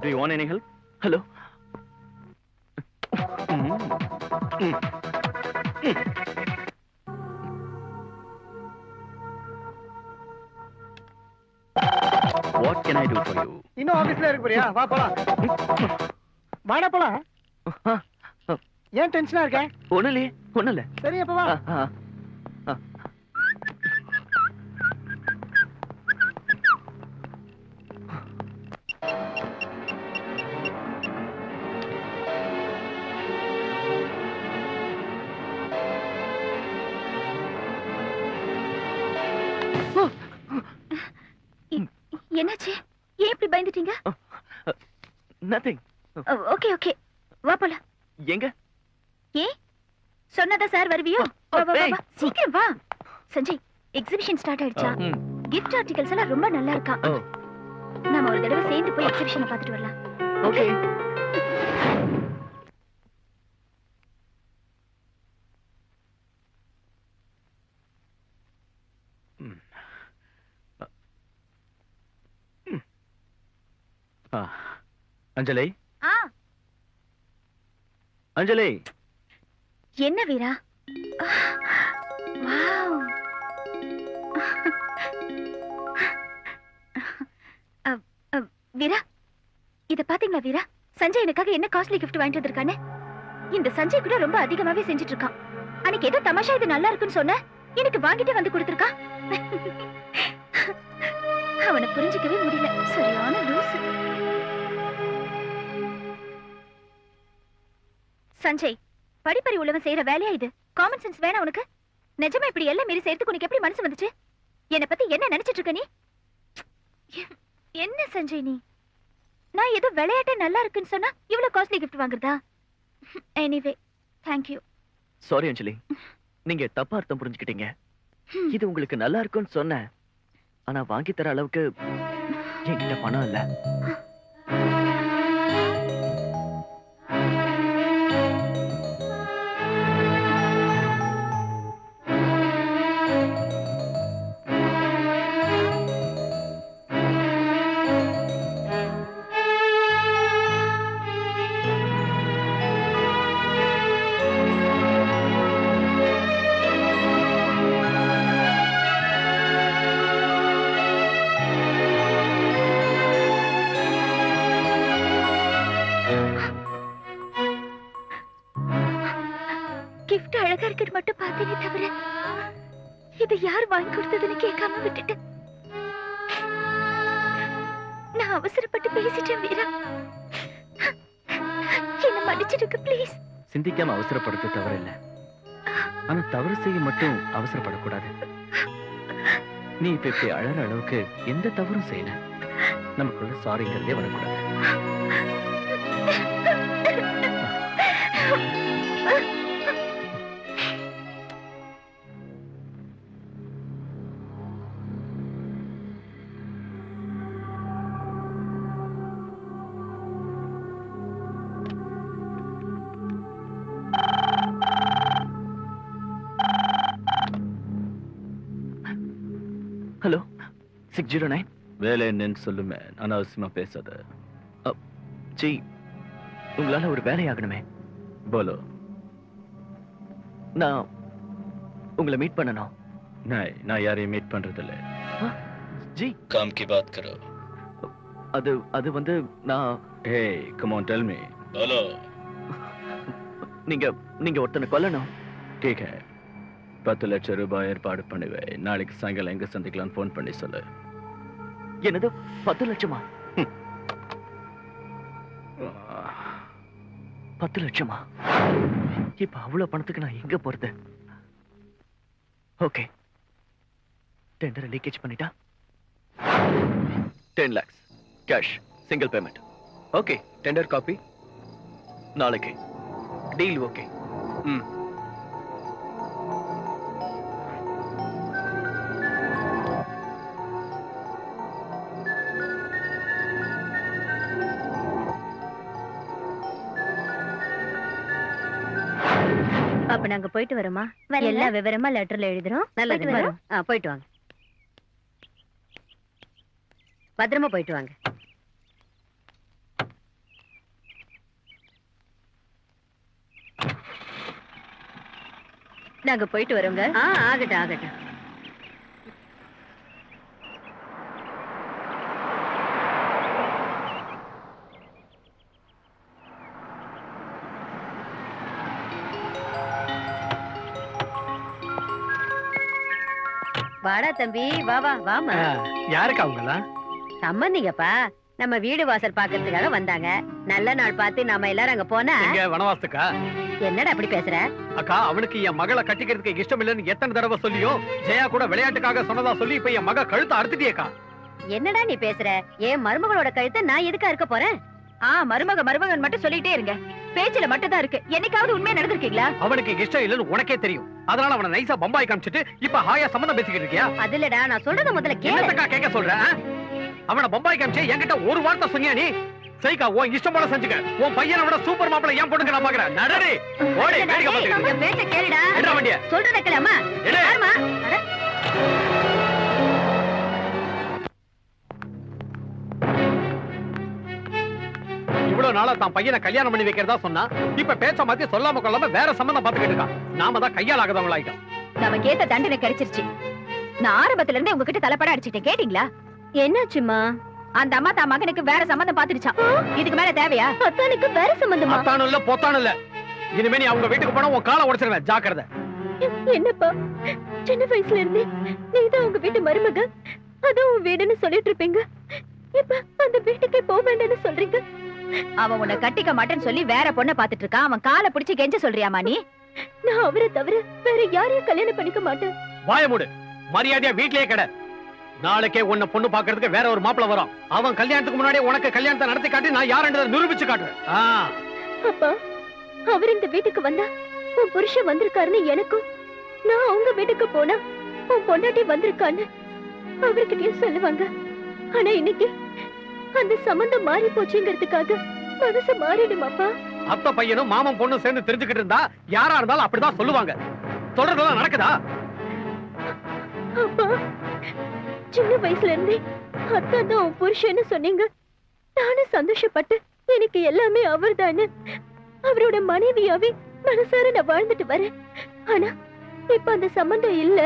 Do you want any help? Hello? What can I do for you? இன்னும் ஆபீஸ்ல இருக்கு போறியா? வா போலாம். வாடா போலாம். ஏன் டென்ஷனா இருக்க? ஒண்ணுல. சரி அப்ப வா. என்னாச்சு? ஏன் இப்படி பயந்துட்டீங்க? Nothing. ஓகே, வா போலாம். எங்க? ஏன் சொன்னதா சார் வருவியோ? வா சீக்கிரம் வா. சஞ்சய், எக்ஸிபிஷன் ஸ்டார்ட் ஆயிடுச்சா? கிஃப்ட் ஆர்டிகல்ஸ் எல்லாம் ரொம்ப நல்லா இருக்கா. நாம ஒரு தடவை சேர்ந்து போய் எக்ஸிபிஷனை பார்த்துட்டு வரலாம். ஓகே. அஞ்சலி, அஞ்சலி. என்ன வீரா? வாவ். வீரா, இத பாத்தீங்களா வீரா? சஞ்சய் எனக்காக என்ன காஸ்ட்லி gift வாங்கிட்டு வந்திருக்கானே. இந்த சஞ்சய் கூட ரொம்ப அதிகமாவே செஞ்சுட்டு இருக்கான். அன்னைக்கு ஏதோ தமாஷா இது நல்லா இருக்குன்னு சொன்ன, எனக்கு வாங்கிட்டே வந்து கொடுத்திருக்கான். அவனை புரிஞ்சிக்கவே முடியல. சரியான லூசு. சஞ்சய், படிப்பறி உள்ளவன் செய்யற வேலையா இது? காமன் சென்ஸ் வேணா உனக்கு? நிஜமா இப்படி எல்லாம் மீறி சேர்த்து உனக்கு எப்படி மனசு வந்துச்சு? என்னை பத்தி என்ன நினைச்சிட்டு இருக்க நீ? என்ன சஞ்சய் நீ? நான் ஏதோ விளையாட்டே நல்லா இருக்குன்னு சொன்னா இவ்வளவு காஸ்ட்லி gift வாங்குறதா? Anyway, thank you. சாரி அஞ்சலி, நீங்க தப்பா அர்த்தம் புரிஞ்சுக்கிட்டீங்க. இது உங்களுக்கு நல்லா இருக்கும்னு சொன்னேன். ஆனா வாங்கி தர அளவுக்கு என்கிட்ட பணம் இல்ல. gift அழகா இருக்குன்னு மட்டும் பார்த்தேனே தவிர இது யார் வாங்கி கொடுத்ததுன்னு கேட்காம விட்டுட்டேன். நான் அவசரப்பட்டு பேசிட்டேன் வீரா. என்ன மன்னிச்சிடுங்க ப்ளீஸ். சிந்திக்காம அவசரப்படுத்த தவறு இல்ல. ஆனா தவறு செய்ய மட்டும் அவசரப்படக்கூடாது. நீ இப்ப இப்படி அழற அளவுக்கு எந்த தவறும் செய்யல. நமக்குள்ள சாரிங்கிறதே வரக்கூடாது. ஹலோ, 609. வேலை என்னன்னு சொல்லுமே, அனாவசியமா பேசாத. ஜி, உங்களால ஒரு வேலையாகணுமே. போலோ. நான் உங்களை மீட் பண்ணணும். நான் யாரையும் மீட் பண்றது இல்ல. ஜி, काम की बात करो. அது வந்து நான். Hey, come on, tell me. बोलो. நீங்க ஒருத்தனை கொல்லணும். ठीक है. 10 லட்சம் ரூபாய் ஏற்பாடு பண்ணுவேன். நாளைக்கு சாயங்காலம் எங்க சந்திக்கலாம்னு போன் பண்ணி சொல்லு. என்னது 10 லட்சமா? 10 லட்சமா? இப்ப அவ்வளவு பணத்துக்கு நான் எங்க போறது? ஓகே, டெண்டரை லீக்கேஜ் பண்ணிட்டா 10 lakhs cash, single payment. Okay, tender copy நாளைக்கு. Deal okay. அப்ப நாங்க போயிட்டு வரோமா? எல்லா விவரமா லெட்டர்ல எழுதுறோம். நல்லது, வரோம். போயிட்டு வாங்க. பத்திரமா போயிட்டு வாங்க. நாங்க போயிட்டு வரோங்க. ஆகட்டும் ஆகட்டும். வாடா தம்பி, வா வா வாமா. யாருக்கு அவங்களா? சம்பந்திங்கப்பா. நம்ம வீடு வாசல் பாக்குறதுக்காக வந்தாங்க. நல்ல நாள் பார்த்து நாம எல்லாரும் அங்க போனா. வனவாசத்துக்கா? என்னடா அப்படி பேசுற? அக்கா, அவனுக்கு என் மகளை கட்டிக்கிறதுக்கு இஷ்டம் இல்லைன்னு எத்தனை தடவை சொல்லியும் ஜெயா கூட விளையாட்டுக்காக சொன்னதா சொல்லி இப்ப என் மக கழுத்தை அறுத்துட்டியேக்கா. என்னடா நீ பேசுற? என் மருமகளோட கழுத்தை நான் எதுக்கா இருக்க போறேன்? மருமகன் மட்டும் சொல்லிட்டே இருங்க. பேச்சுல மட்டும் தான் இருக்கு. என்னைக்காவது உண்மையா நடந்திருக்கீங்களா? அவனுக்கு இஷ்டம் இல்லன்னு உனக்கே தெரியும். அதனால அவனை நைசா பம்பாய் காமிச்சிட்டு இப்ப ஹாயா சம்மந்தம் பேசிக்கிட்டு இருக்கியா? அது இல்லடா, நான் சொல்றத முதல்ல கேளு. என்னக்கா கேட்க சொல்ற? அவனை பம்பாய்க்கு அமிச்சு என்கிட்ட ஒரு வார்த்தை சொன்னியா நீ? சரிக்கா, உன் இஷ்டம் போல செஞ்சுக்க. உன் பையனை விட சூப்பர் மாப்பிள்ளை என் பொண்ணுக்கு நான் பாக்குறேன். நடடி ஓடி வேடிக்கை பார்த்துக்கிட்டு. என் பேச்ச கேளுடா. என்ன வண்டிய சொல்றத கேளம்மா. எடு. யாரும்மா? அட. இவ்வளவு நாளா தான் பையனை கல்யாணம் பண்ணி வைக்கிறதா சொன்னா, இப்ப பேச்ச மாத்தி சொல்லாம கொள்ளாம வேற சம்பந்தம் பாத்துக்கிட்டு இருக்கான். நாம தான் கையால் ஆகாதவங்களாயிட்டோம். நமக்கு ஏத்த தண்டனை கிடைச்சிருச்சு. நான் ஆரம்பத்துல இருந்தே உங்ககிட்ட தலைப்பட அடிச்சிட்டேன், கேட்டீங்களா? என்னாச்சும்மா? அந்த அம்மா தான் மகனுக்கு வேற சம்பந்தம் பாத்துடுச்சான். இதுக்கு மேல தேவையா? அத்தானுக்கு வேற சம்பந்தமா? அத்தானும் இல்ல பொத்தானும் இல்ல. இனிமே நீ அவங்க வீட்டுக்கு போனா உன் காலை உடைச்சிருவேன், ஜாக்கிரதை. என்னப்பா, சின்ன வயசுல இருந்தே நீதான் உங்க வீட்டு மருமக, அதான் உன் வீடுன்னு சொல்லிட்டு இருப்பீங்க. இப்ப அந்த வீட்டுக்கே போக வேண்டாம்னு சொல்றீங்க. அவன் உன்னை கட்டிக்க மாட்டேன்னு சொல்லி வேற பொண்ணை பாத்துட்டு இருக்கான். அவன் காலை பிடிச்சு கெஞ்ச சொல்றியாமா நீ? நான் அவரை தவிர வேற யாரையும் கல்யாணம் பண்ணிக்க மாட்டேன். வாய மூடு. மரியாதையா வீட்லயே கடை. நாளைக்கே உன்னை பொண்ணு பாக்குறதுக்கு வேற ஒரு மாப்பிள்ள வரும். அவன் கல்யாணத்துக்கு முன்னாடியே உனக்கு கல்யாணத்தை நடத்தி காட்டி நான் யாருன்றதை நிரூபிச்சு காட்டுறேன். அப்பா, அவர் இந்த வீட்டுக்கு வந்தா உன் புருஷன் வந்திருக்காருன்னு எனக்கும், நான் அவங்க வீட்டுக்கு போனா உன் பொண்டாட்டி வந்திருக்கான்னு அவர்கிட்டயும் சொல்லுவாங்க. ஆனா இன்னைக்கு அந்த சம்பந்தம் மாறி போச்சுங்கிறதுக்காக மனசு மாறிடுமாப்பா? அத்தை பையனும் மாமன் பொண்ணும் சேர்ந்து தெரிஞ்சுக்கிட்டு இருந்தா யாரா இருந்தாலும் அப்படிதான் சொல்லுவாங்க. சொல்றதெல்லாம் நடக்குதா? அப்பா, சின்ன வயசுல இருந்தே அத்தா தான் உன் புருஷன்னு சொன்னீங்க. நானும் சந்தோஷப்பட்டு எனக்கு எல்லாமே அவர்தான்னு அவரோட மனைவியாவே மனசார நான் வாழ்ந்துட்டு வரேன். ஆனா இப்ப அந்த சம்பந்தம் இல்ல,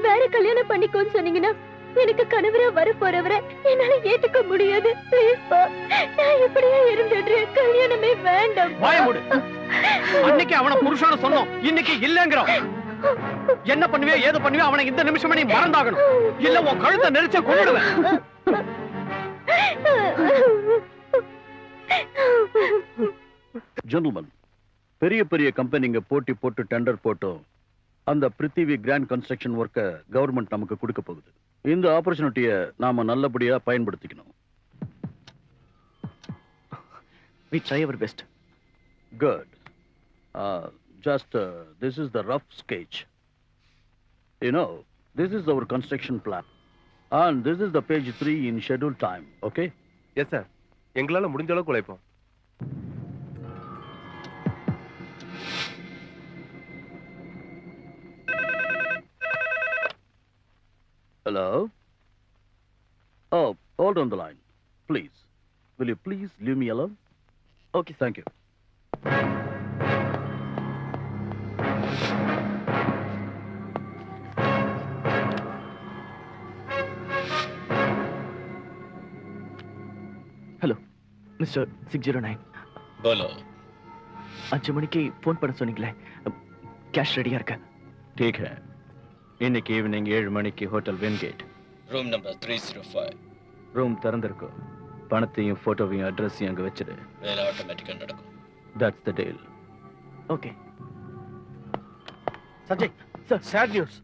வேற கல்யாணம் பண்ணிக்கோன்னு சொன்னீங்கன்னா எனக்கு கணவரா வர போறவரை என்னால ஏத்துக்க முடியாது. ப்ளீஸ்பா, நான் இப்படியே இருந்துடுறேன். கல்யாணமே வேண்டாம். வாய மூடு. அன்னைக்கு அவன புருஷன்னு சொன்னோம், இன்னைக்கு இல்லங்கறோம். என்ன பண்ணுவியோ ஏது பண்ணுவியோ அவனை இந்த நிமிஷமே நீ மறந்தாகணும். இல்ல உன் கழுத்தை நெரிச்சு கொன்னுடுவேன். ஜென்டில்மேன், பெரிய பெரிய கம்பெனிங்க போட்டி போட்டு டெண்டர் போட்டோம் அந்த பிருத்திவி கிராண்ட் கன்ஸ்ட்ரக்ஷன் ஒர்க்க கவர்மெண்ட் நமக்கு கொடுக்க போகுது. இந்த ஆப்பர்ச்சுனிட்டியை நாம நல்லபடியா பயன்படுத்திக்கணும். We try our best. Good. Just this is the rough sketch. You know, this is our construction plan. And this is the page 3 in scheduled time, okay? Yes sir, எங்களால முடிஞ்ச அளவுக்கு உழைப்போம். Hello? Oh, hold on the line, please. Will you please leave me alone? Okay, thank you. Hello mister 609. बोलो. 5 மணிக்கு ஃபோன் பண்ண சொன்னீங்களே, கேஷ் ரெடியா இருக்கு. ठीक है. இன்னைக்கு ஈவினிங் 7 மணிக்கு ஹோட்டல் வென்கேட். Room number 305. ரூம் திறந்திருக்கும். பணத்தையும் போட்டோவையும் அட்ரஸையும் அங்க வச்சிடு. வேலை ஆட்டோமேட்டிக்கா நடக்கும். That's the deal. Okay. Sanjay sir, sad news.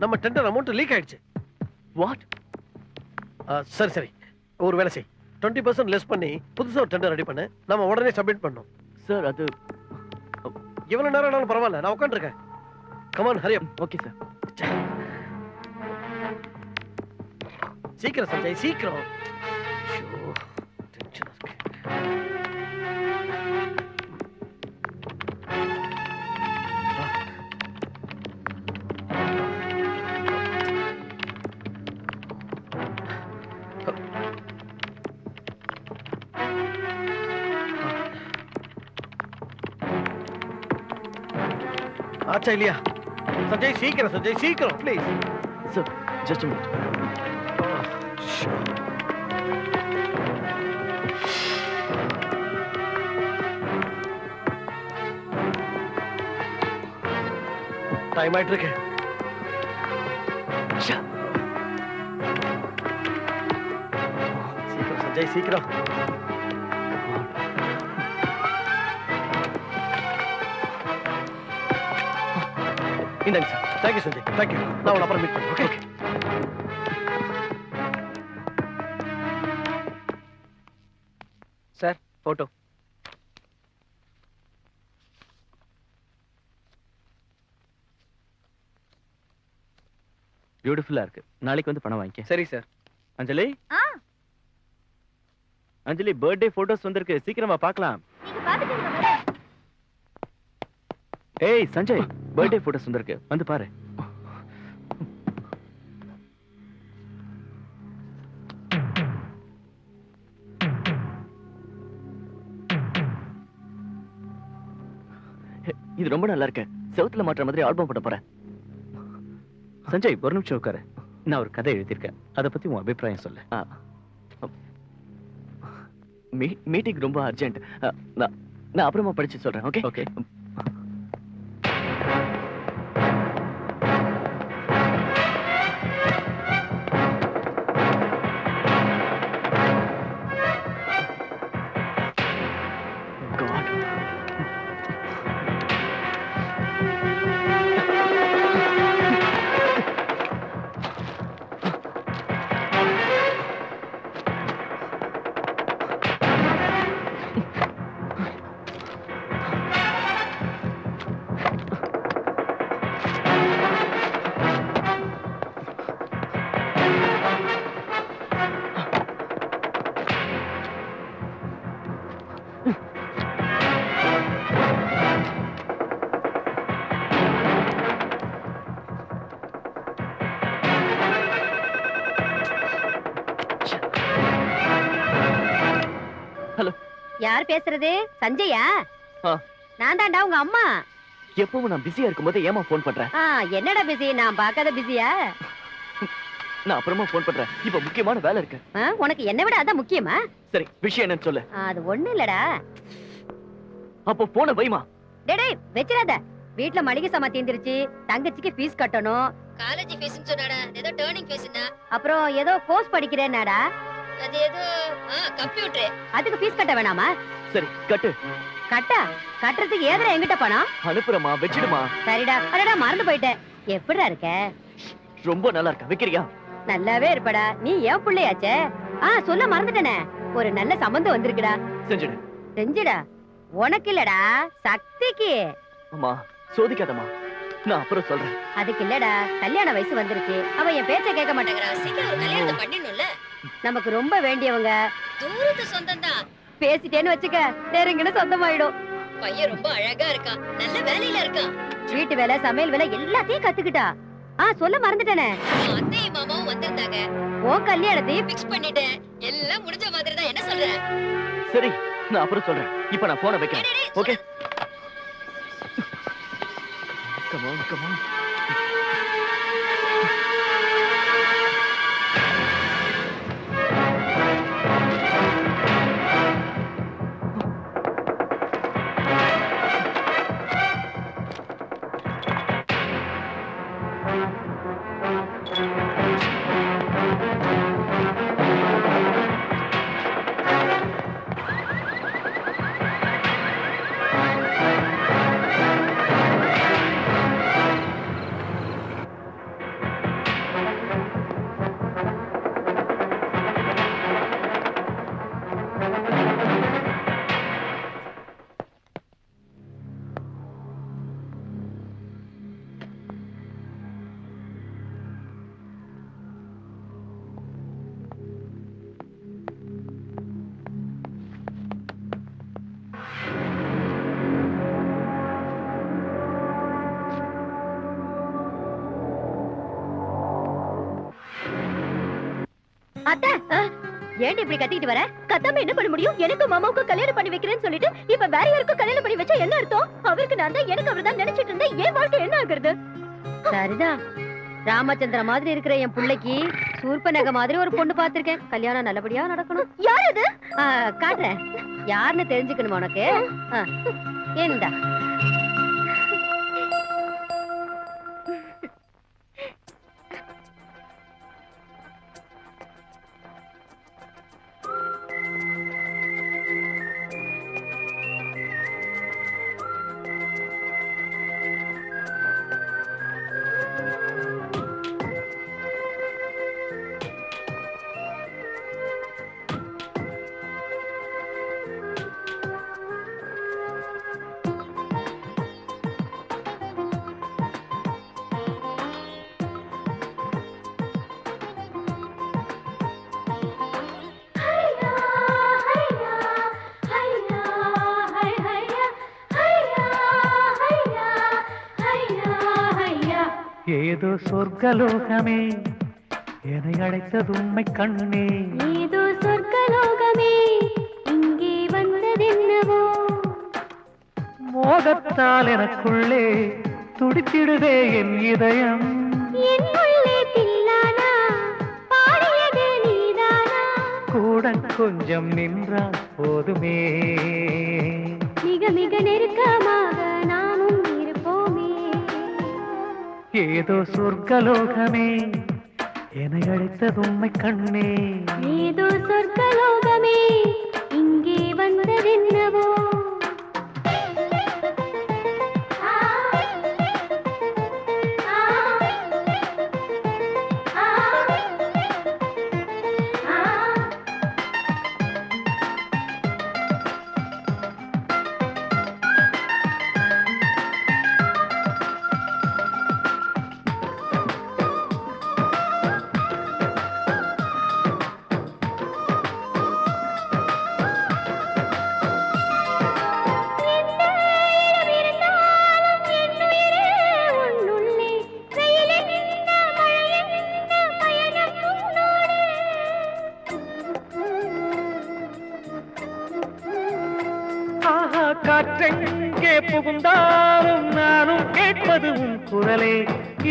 நம்ம டெண்டர் அமௌண்ட் லீக் ஆயிடுச்சு. What? சரி சரி, ஒரு வேலை செய். 20% லெஸ் பண்ணி புதுசா ஒரு டெண்டர் ரெடி பண்ணு. நம்ம உடனே சப்மிட் பண்ணோம். சார் அது எவ்வளவு நேரம் ஆனாலும் பரவாயில்ல, நான் உட்காந்துருக்கேன். Come on Hari up. Okay sir. சீக்கிரம் சஞ்சய், சீக்கிரம். டென்ஷனா இருக்கு. ஆச்சா இல்லையா? சஞ்சய் சீக்கிரம், சஞ்சய் சீக்கிரம் please. Sir just a minute. Time ஆயிட்டு இருக்கு. சீக்கிரம் சஞ்சய் சீக்கிரம். இந்தாங்க சார். Thank you Sanjay, thank you. நான் உங்களை அப்புறம் மீட் பண்ணுறேன். ஓகே. Sir photo. பியூட்டிஃபுல்லா இருக்கு. நாளைக்கு வந்து பணம் வாங்கிக்க. சரி சார். அஞ்சலி ஆ அஞ்சலி பர்த்டே போட்டோஸ் வந்திருக்கு, சீக்கிரமா பார்க்கலாம். நீங்க பாத்துட்டு இருங்க வரேன். ஏய் சஞ்சய், பர்த்டே போட்டோஸ் வந்திருக்கு, வந்து பாரு. இது ரொம்ப நல்லா இருக்கு. செவுத்துல மாற்ற மாதிரி ஆல்பம் போட போறேன். சஞ்சய் ஒரு நிமிஷம் உட்காரு. நான் ஒரு கதை எழுதியிருக்கேன், அதை பத்தி உன் அபிப்பிராயம் சொல்லு. மீட்டிங் ரொம்ப அர்ஜென்ட். நான் அப்புறமா படிச்சு சொல்றேன். Okay okay. ஹலோ, யார் பேசுறது? சஞ்சயா? நான் தான்டா உங்க அம்மா. எப்பவும் நான் பிஸியா இருக்கும்போது ஏமா போன் பண்றேன்? என்னடா பிஸி? நான் பார்க்காத பிஸியா? நான் அப்புறமா போன் பண்றேன், இப்ப முக்கியமான வேலை இருக்கு. உனக்கு என்ன விட அதான் முக்கியமா? சரி, விஷயம் என்னன்னு சொல்லு. அது ஒண்ணு இல்லடா. அப்போ போன வைமா. டேய் வெச்சிராத. வீட்ல மளிகை சாமான் தீந்துருச்சு, தங்கச்சிக்கு ஃபீஸ் கட்டணும். காலேஜ் ஃபீஸ்னு சொன்னாடா, ஏதோ டர்னிங் ஃபீஸ்னா. அப்புறம் ஏதோ கோர்ஸ் படிக்கிறேன்னாடா. அது ஏதோ கம்ப்யூட்டர். அதுக்கு ஃபீஸ் கட்ட வேணாமா? சரி கட்டு. கட்டா? கட்டுறதுக்கு ஏதற என்கிட்ட பணம்? அனுப்புறமா, வெச்சிடுமா. சரிடா. அடடா மறந்து போயிட்டேன். எப்படிடா இருக்க? ரொம்ப நல்லா இருக்க. வைக்கிறியா? நல்லாவே இருப்படா. நீ ஏன் புள்ளையாச்சே? சொல்ல மறந்துட்டேனே. ஒரு நல்ல சம்பந்தம் வந்திருக்குடா. செஞ்சிடு. செஞ்சிடா? உனக்கு இல்லடா, சக்திக்கு. அம்மா சோதிக்காதம்மா, நான் அப்புறம் சொல்றேன். அதுக்கு இல்லடா, கல்யாண வயசு வந்துருச்சு. அவ என் பேச்ச கேட்க மாட்டேங்கறா. சீக்கிரம் ஒரு கல்யாணத்தை பண்ணிடணும்ல. நமக்கு ரொம்ப வேண்டியவங்க, தூரத்து சொந்தம் தான். பேசிட்டேன்னு வச்சுக்க, நெருங்கின சொந்தமாயிடும். பையன் ரொம்ப அழகா இருக்கான், நல்ல வேலையில இருக்கான். வீட்டு வேலை, சமையல் வேலை எல்லாத்தையும் கத்துக்கிட்டா. சொல்ல மறந்துட்டேனே. அத்தையும் மாமாவும் வந்திருந்தாங்க. உன் கல்யாணத்தையும் பிக்ஸ் பண்ணிட்டேன். எல்லாம் முடிஞ்ச மாதிரி தான். என்ன சொல்ற? சரி, நான் அப்புறம் சொல்றேன். இப்ப நான் போனை வைக்கிறேன். Okay? Come on, come on. அத்தை, ஏன் இப்படி கத்திட்டு வர? கத்தாம என்ன பண்ண முடியும்? எனக்கு மாமாவுக்கு கல்யாணம் பண்ணி வைக்கிறேன்னு சொல்லிட்டு இப்ப வேற யாருக்கும் கல்யாணம் பண்ணி வச்சா என்ன அர்த்தம்? அவருக்கு நான் தான், எனக்கு அவர்தான் நினைச்சிட்டு இருந்தேன். ஏன் வாழ்க்கை என்ன ஆகுறது? சரிதான். ராமச்சந்திர மாதிரி இருக்கிற என் பிள்ளைக்கு சூர்பனக மாதிரி ஒரு பொண்ணு பாத்திருக்கேன். கல்யாணம் நல்லபடியா நடக்கணும். யார் அது? காட்டுறேன். யாருன்னு தெரிஞ்சுக்கணுமா உனக்கு? ஏண்டா ஏதோ சொர்க்கலோகமே என்னை அழைத்தது உண்மை கண்ணே. ஏதோ சொர்க்கலோகமே இங்கே வந்ததென்னவோ. மோகத்தால் எனக்குள்ளே துடித்திடுதே என் இதயம். என் உள்ளே தில்லானா பாடியது நீதானா. கூட கொஞ்சம் நின்றால் போதுமே. மிக மிக நெருக்கமாக நாமும் இருப்போமே. ஏதோ சொர்க்கலோகமே என்னை அழைத்தது உண்மை கண்ணே. ஏதோ சொர்க்கலோகமே இங்கே வந்ததென்னவோ. காற்றெங்கே புகுந்தாலும் நானும் கேட்பது உன் குரலே.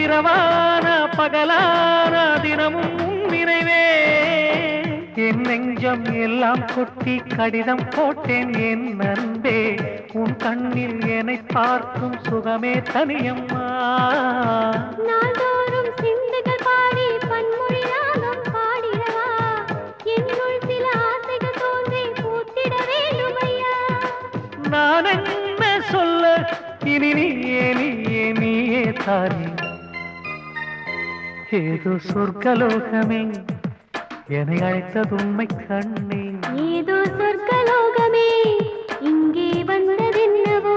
இரவான பகலான தினமும் உன் நினைவே. என் நெஞ்சம் எல்லாம் கொட்டி கடிதம் போட்டேன் என் நண்பே. உன் கண்ணில் என்னை பார்க்கும் சுகமே தனியம்மா. நாள்தோறும் சிந்துகள் பாடி பன்மொழி ராகம் பாடிடவா. என்னுள் சில ஆசைகள் தோன்றி பூத்திட வேண்டும் ஐயா. நான் என்ன சொல்ல இனி நீயே தானே. ஏதோ சொர்க்கலோகமே என்னை அழைத்தது உண்மை கண்ணே. ஏதோ சொர்க்கலோகமே இங்கே வந்ததென்னவோ.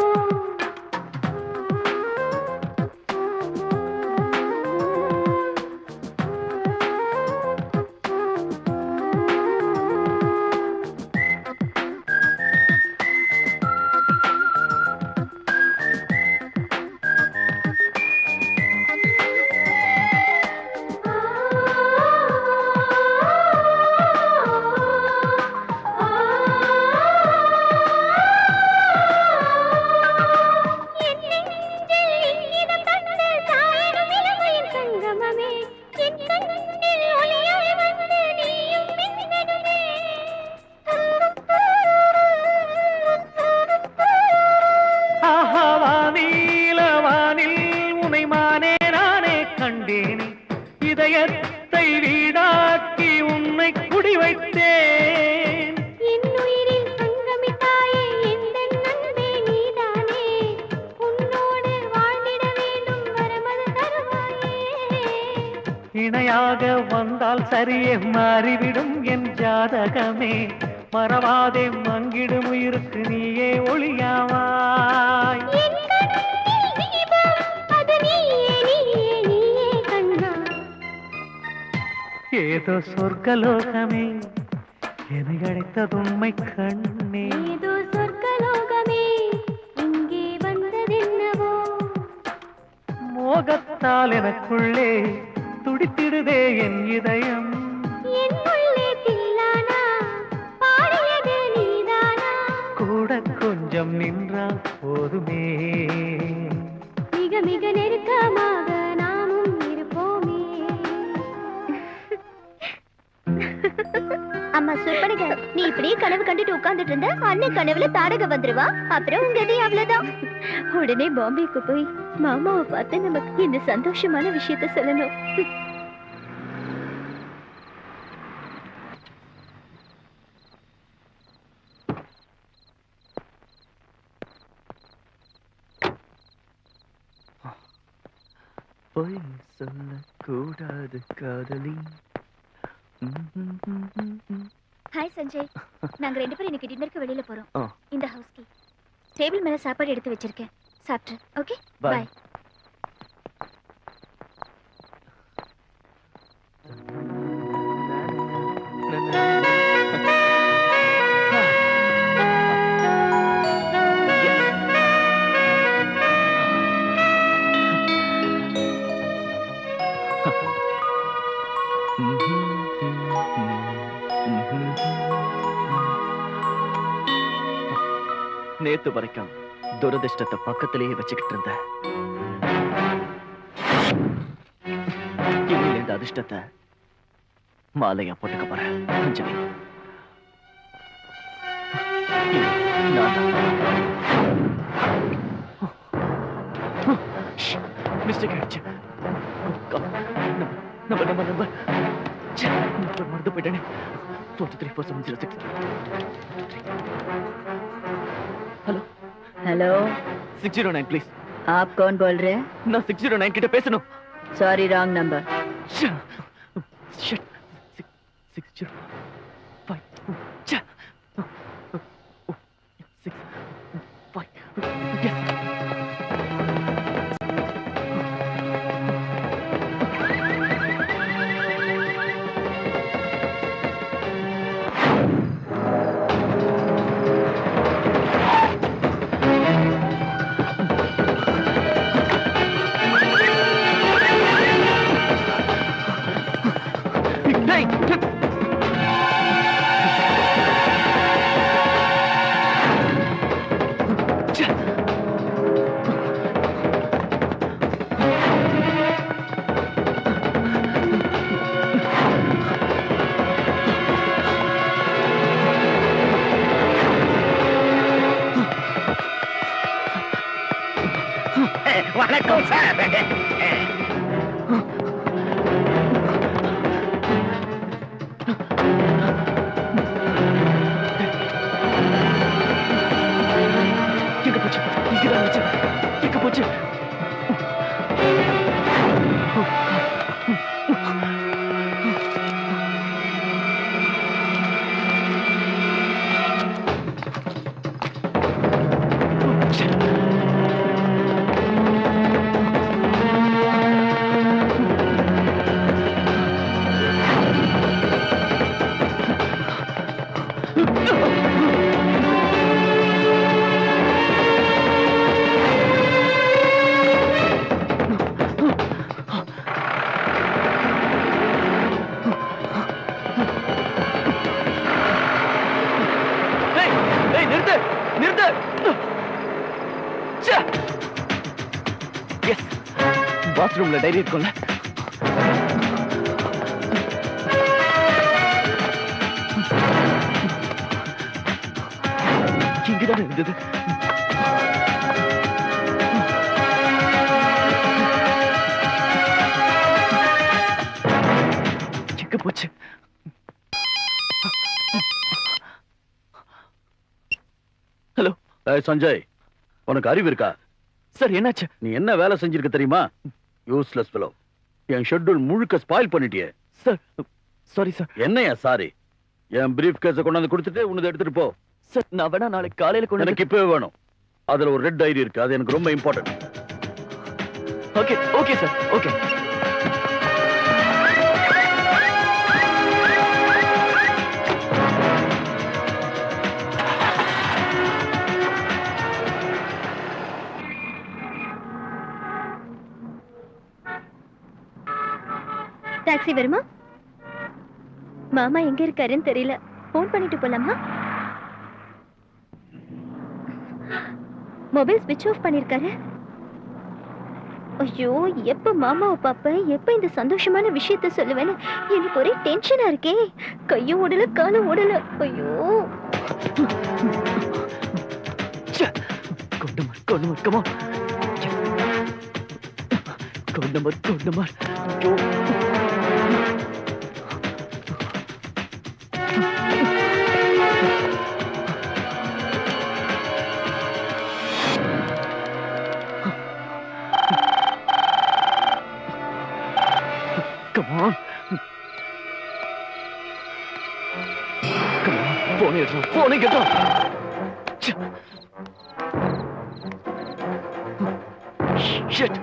இதயத்தை வீடாக்கி உன்னை குடி வைத்தேன். என் உயிரில் சங்கமித்தாயே எந்தன் அன்பே நீதானே. உன்னோடு வாழ்ந்திட வேண்டும் வரமது தருவாயே. இணையாக வந்தால் சரியே மாறிவிடும் என் ஜாதகமே. மறவாதே மங்கிடும் உயிருக்கு நீயே ஒளியாவாய். ஏதோ சொர்க்கலோகமே என்னை அழைத்தது உண்மை கண்ணே. ஏதோ சொர்க்கலோகமே இங்கே வந்ததென்னவோ. மோகத்தால் எனக்குள்ளே துடித்திடுதே என் இதயம். என் உள்ளே தில்லானா பாடியது நீதானா. கூட கொஞ்சம் நின்றால் போதுமே. மிக மிக நெருக்கமாக நாமும் இருப்போமே. அம்மா சொற்பனைங்க, நீ இப்படியே கனவு கண்டுட்டு உட்கார்ந்துட்டு இருந்த அண்ணன் கனவுல தாடக வந்துருவா. அப்புறம் உங்க கதை அவ்வளவுதான். உடனே பாம்பேக்கு போய் மாமாவை பார்த்து நமக்கு இந்த சந்தோஷமான விஷயத்த சொல்லணும். பொய் சொல்லக்கூடாது காதலி. ஹாய் சஞ்சய், நாங்க 2 பேரும் இன்னைக்கு டின்னருக்கு வெளியில போறோம். ஆ. இந்த ஹவுஸ் கீ. டேபிள் மேல சாப்பாடு எடுத்து வச்சிருக்கேன். சாப்பிட்டு. Okay, Bye. பை. நேத்து வரைக்கும் துரதிர்ஷ்டத்தை பக்கத்திலேயே வச்சுக்கிட்டு இருந்த இன்னில இந்த அதிர்ஷ்டத்தை மாலையா போட்டுக்க போறேன் அஞ்சலி. நான் மிஸ்டேக் ஆயிடுச்சு. நம்பர் மறந்து போயிட்டேனே. 434706. Hello hello 609 please. आप कौन बोल रहे हैं? நான் 609 கிட்ட பேசணும். Sorry wrong number. Shit. 605. 605. Yes. வணக்கம் சார். எங்க போச்சு? இங்கதான் வச்சேன். எங்க போச்சு? பாத்ரூம்ல டைரி இருக்கும்ல, இங்கதான் இருந்தது. எங்க போச்சு? ஹலோ சஞ்சய், உனக்கு அறிவு இருக்கா? சார் என்னாச்சு? நீ என்ன வேலை செஞ்சிருக்க தெரியுமா? Useless fellow. என் ஷெட்யூல் முழுக்க ஸ்பாயில் பண்ணிட்டியே. Sir sorry sir. என்னையா சாரி? என் பிரீஃப் கேஸை கொண்டாந்து கொடுத்துட்டு உனது எடுத்துட்டு போ. சார் நான் வேணா நாளைக்கு காலையில கொண்டு எனக்கு இப்பவே வேணும். அதுல ஒரு ரெட் டைரி இருக்கு, அது எனக்கு ரொம்ப important. Okay okay sir okay. Taxi வருமா? மாமா எங்க இருக்காருன்னு தெரியல. போன் பண்ணிட்டு போலாமா? மொபைல் ஸ்விட்ச் ஆஃப் பண்ணிருக்காரு. ஐயோ, எப்ப மாமாவை பாப்பேன், எப்ப இந்த சந்தோஷமான விஷயத்த சொல்லுவேன்னு எனக்கு ஒரே டென்ஷனா இருக்கே. கையும் ஓடல காலும் ஓடல. ஐயோ, Code number, come on. Code number. Yo. Come on. Phone it down. Shit.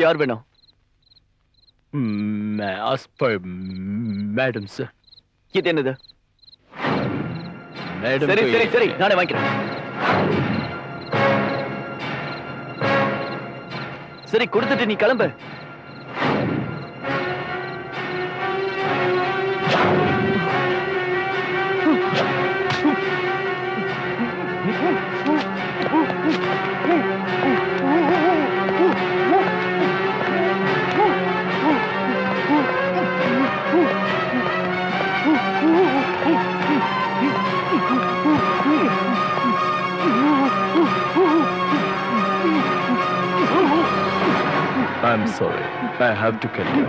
யார் வேணும்? मैं as per मैडम सर இது என்னது? मैडम சரி சரி சரி நானே வாங்கிக்கிறேன். சரி கொடுத்துட்டு நீ கிளம்பு. I'm sorry. I have to kill you.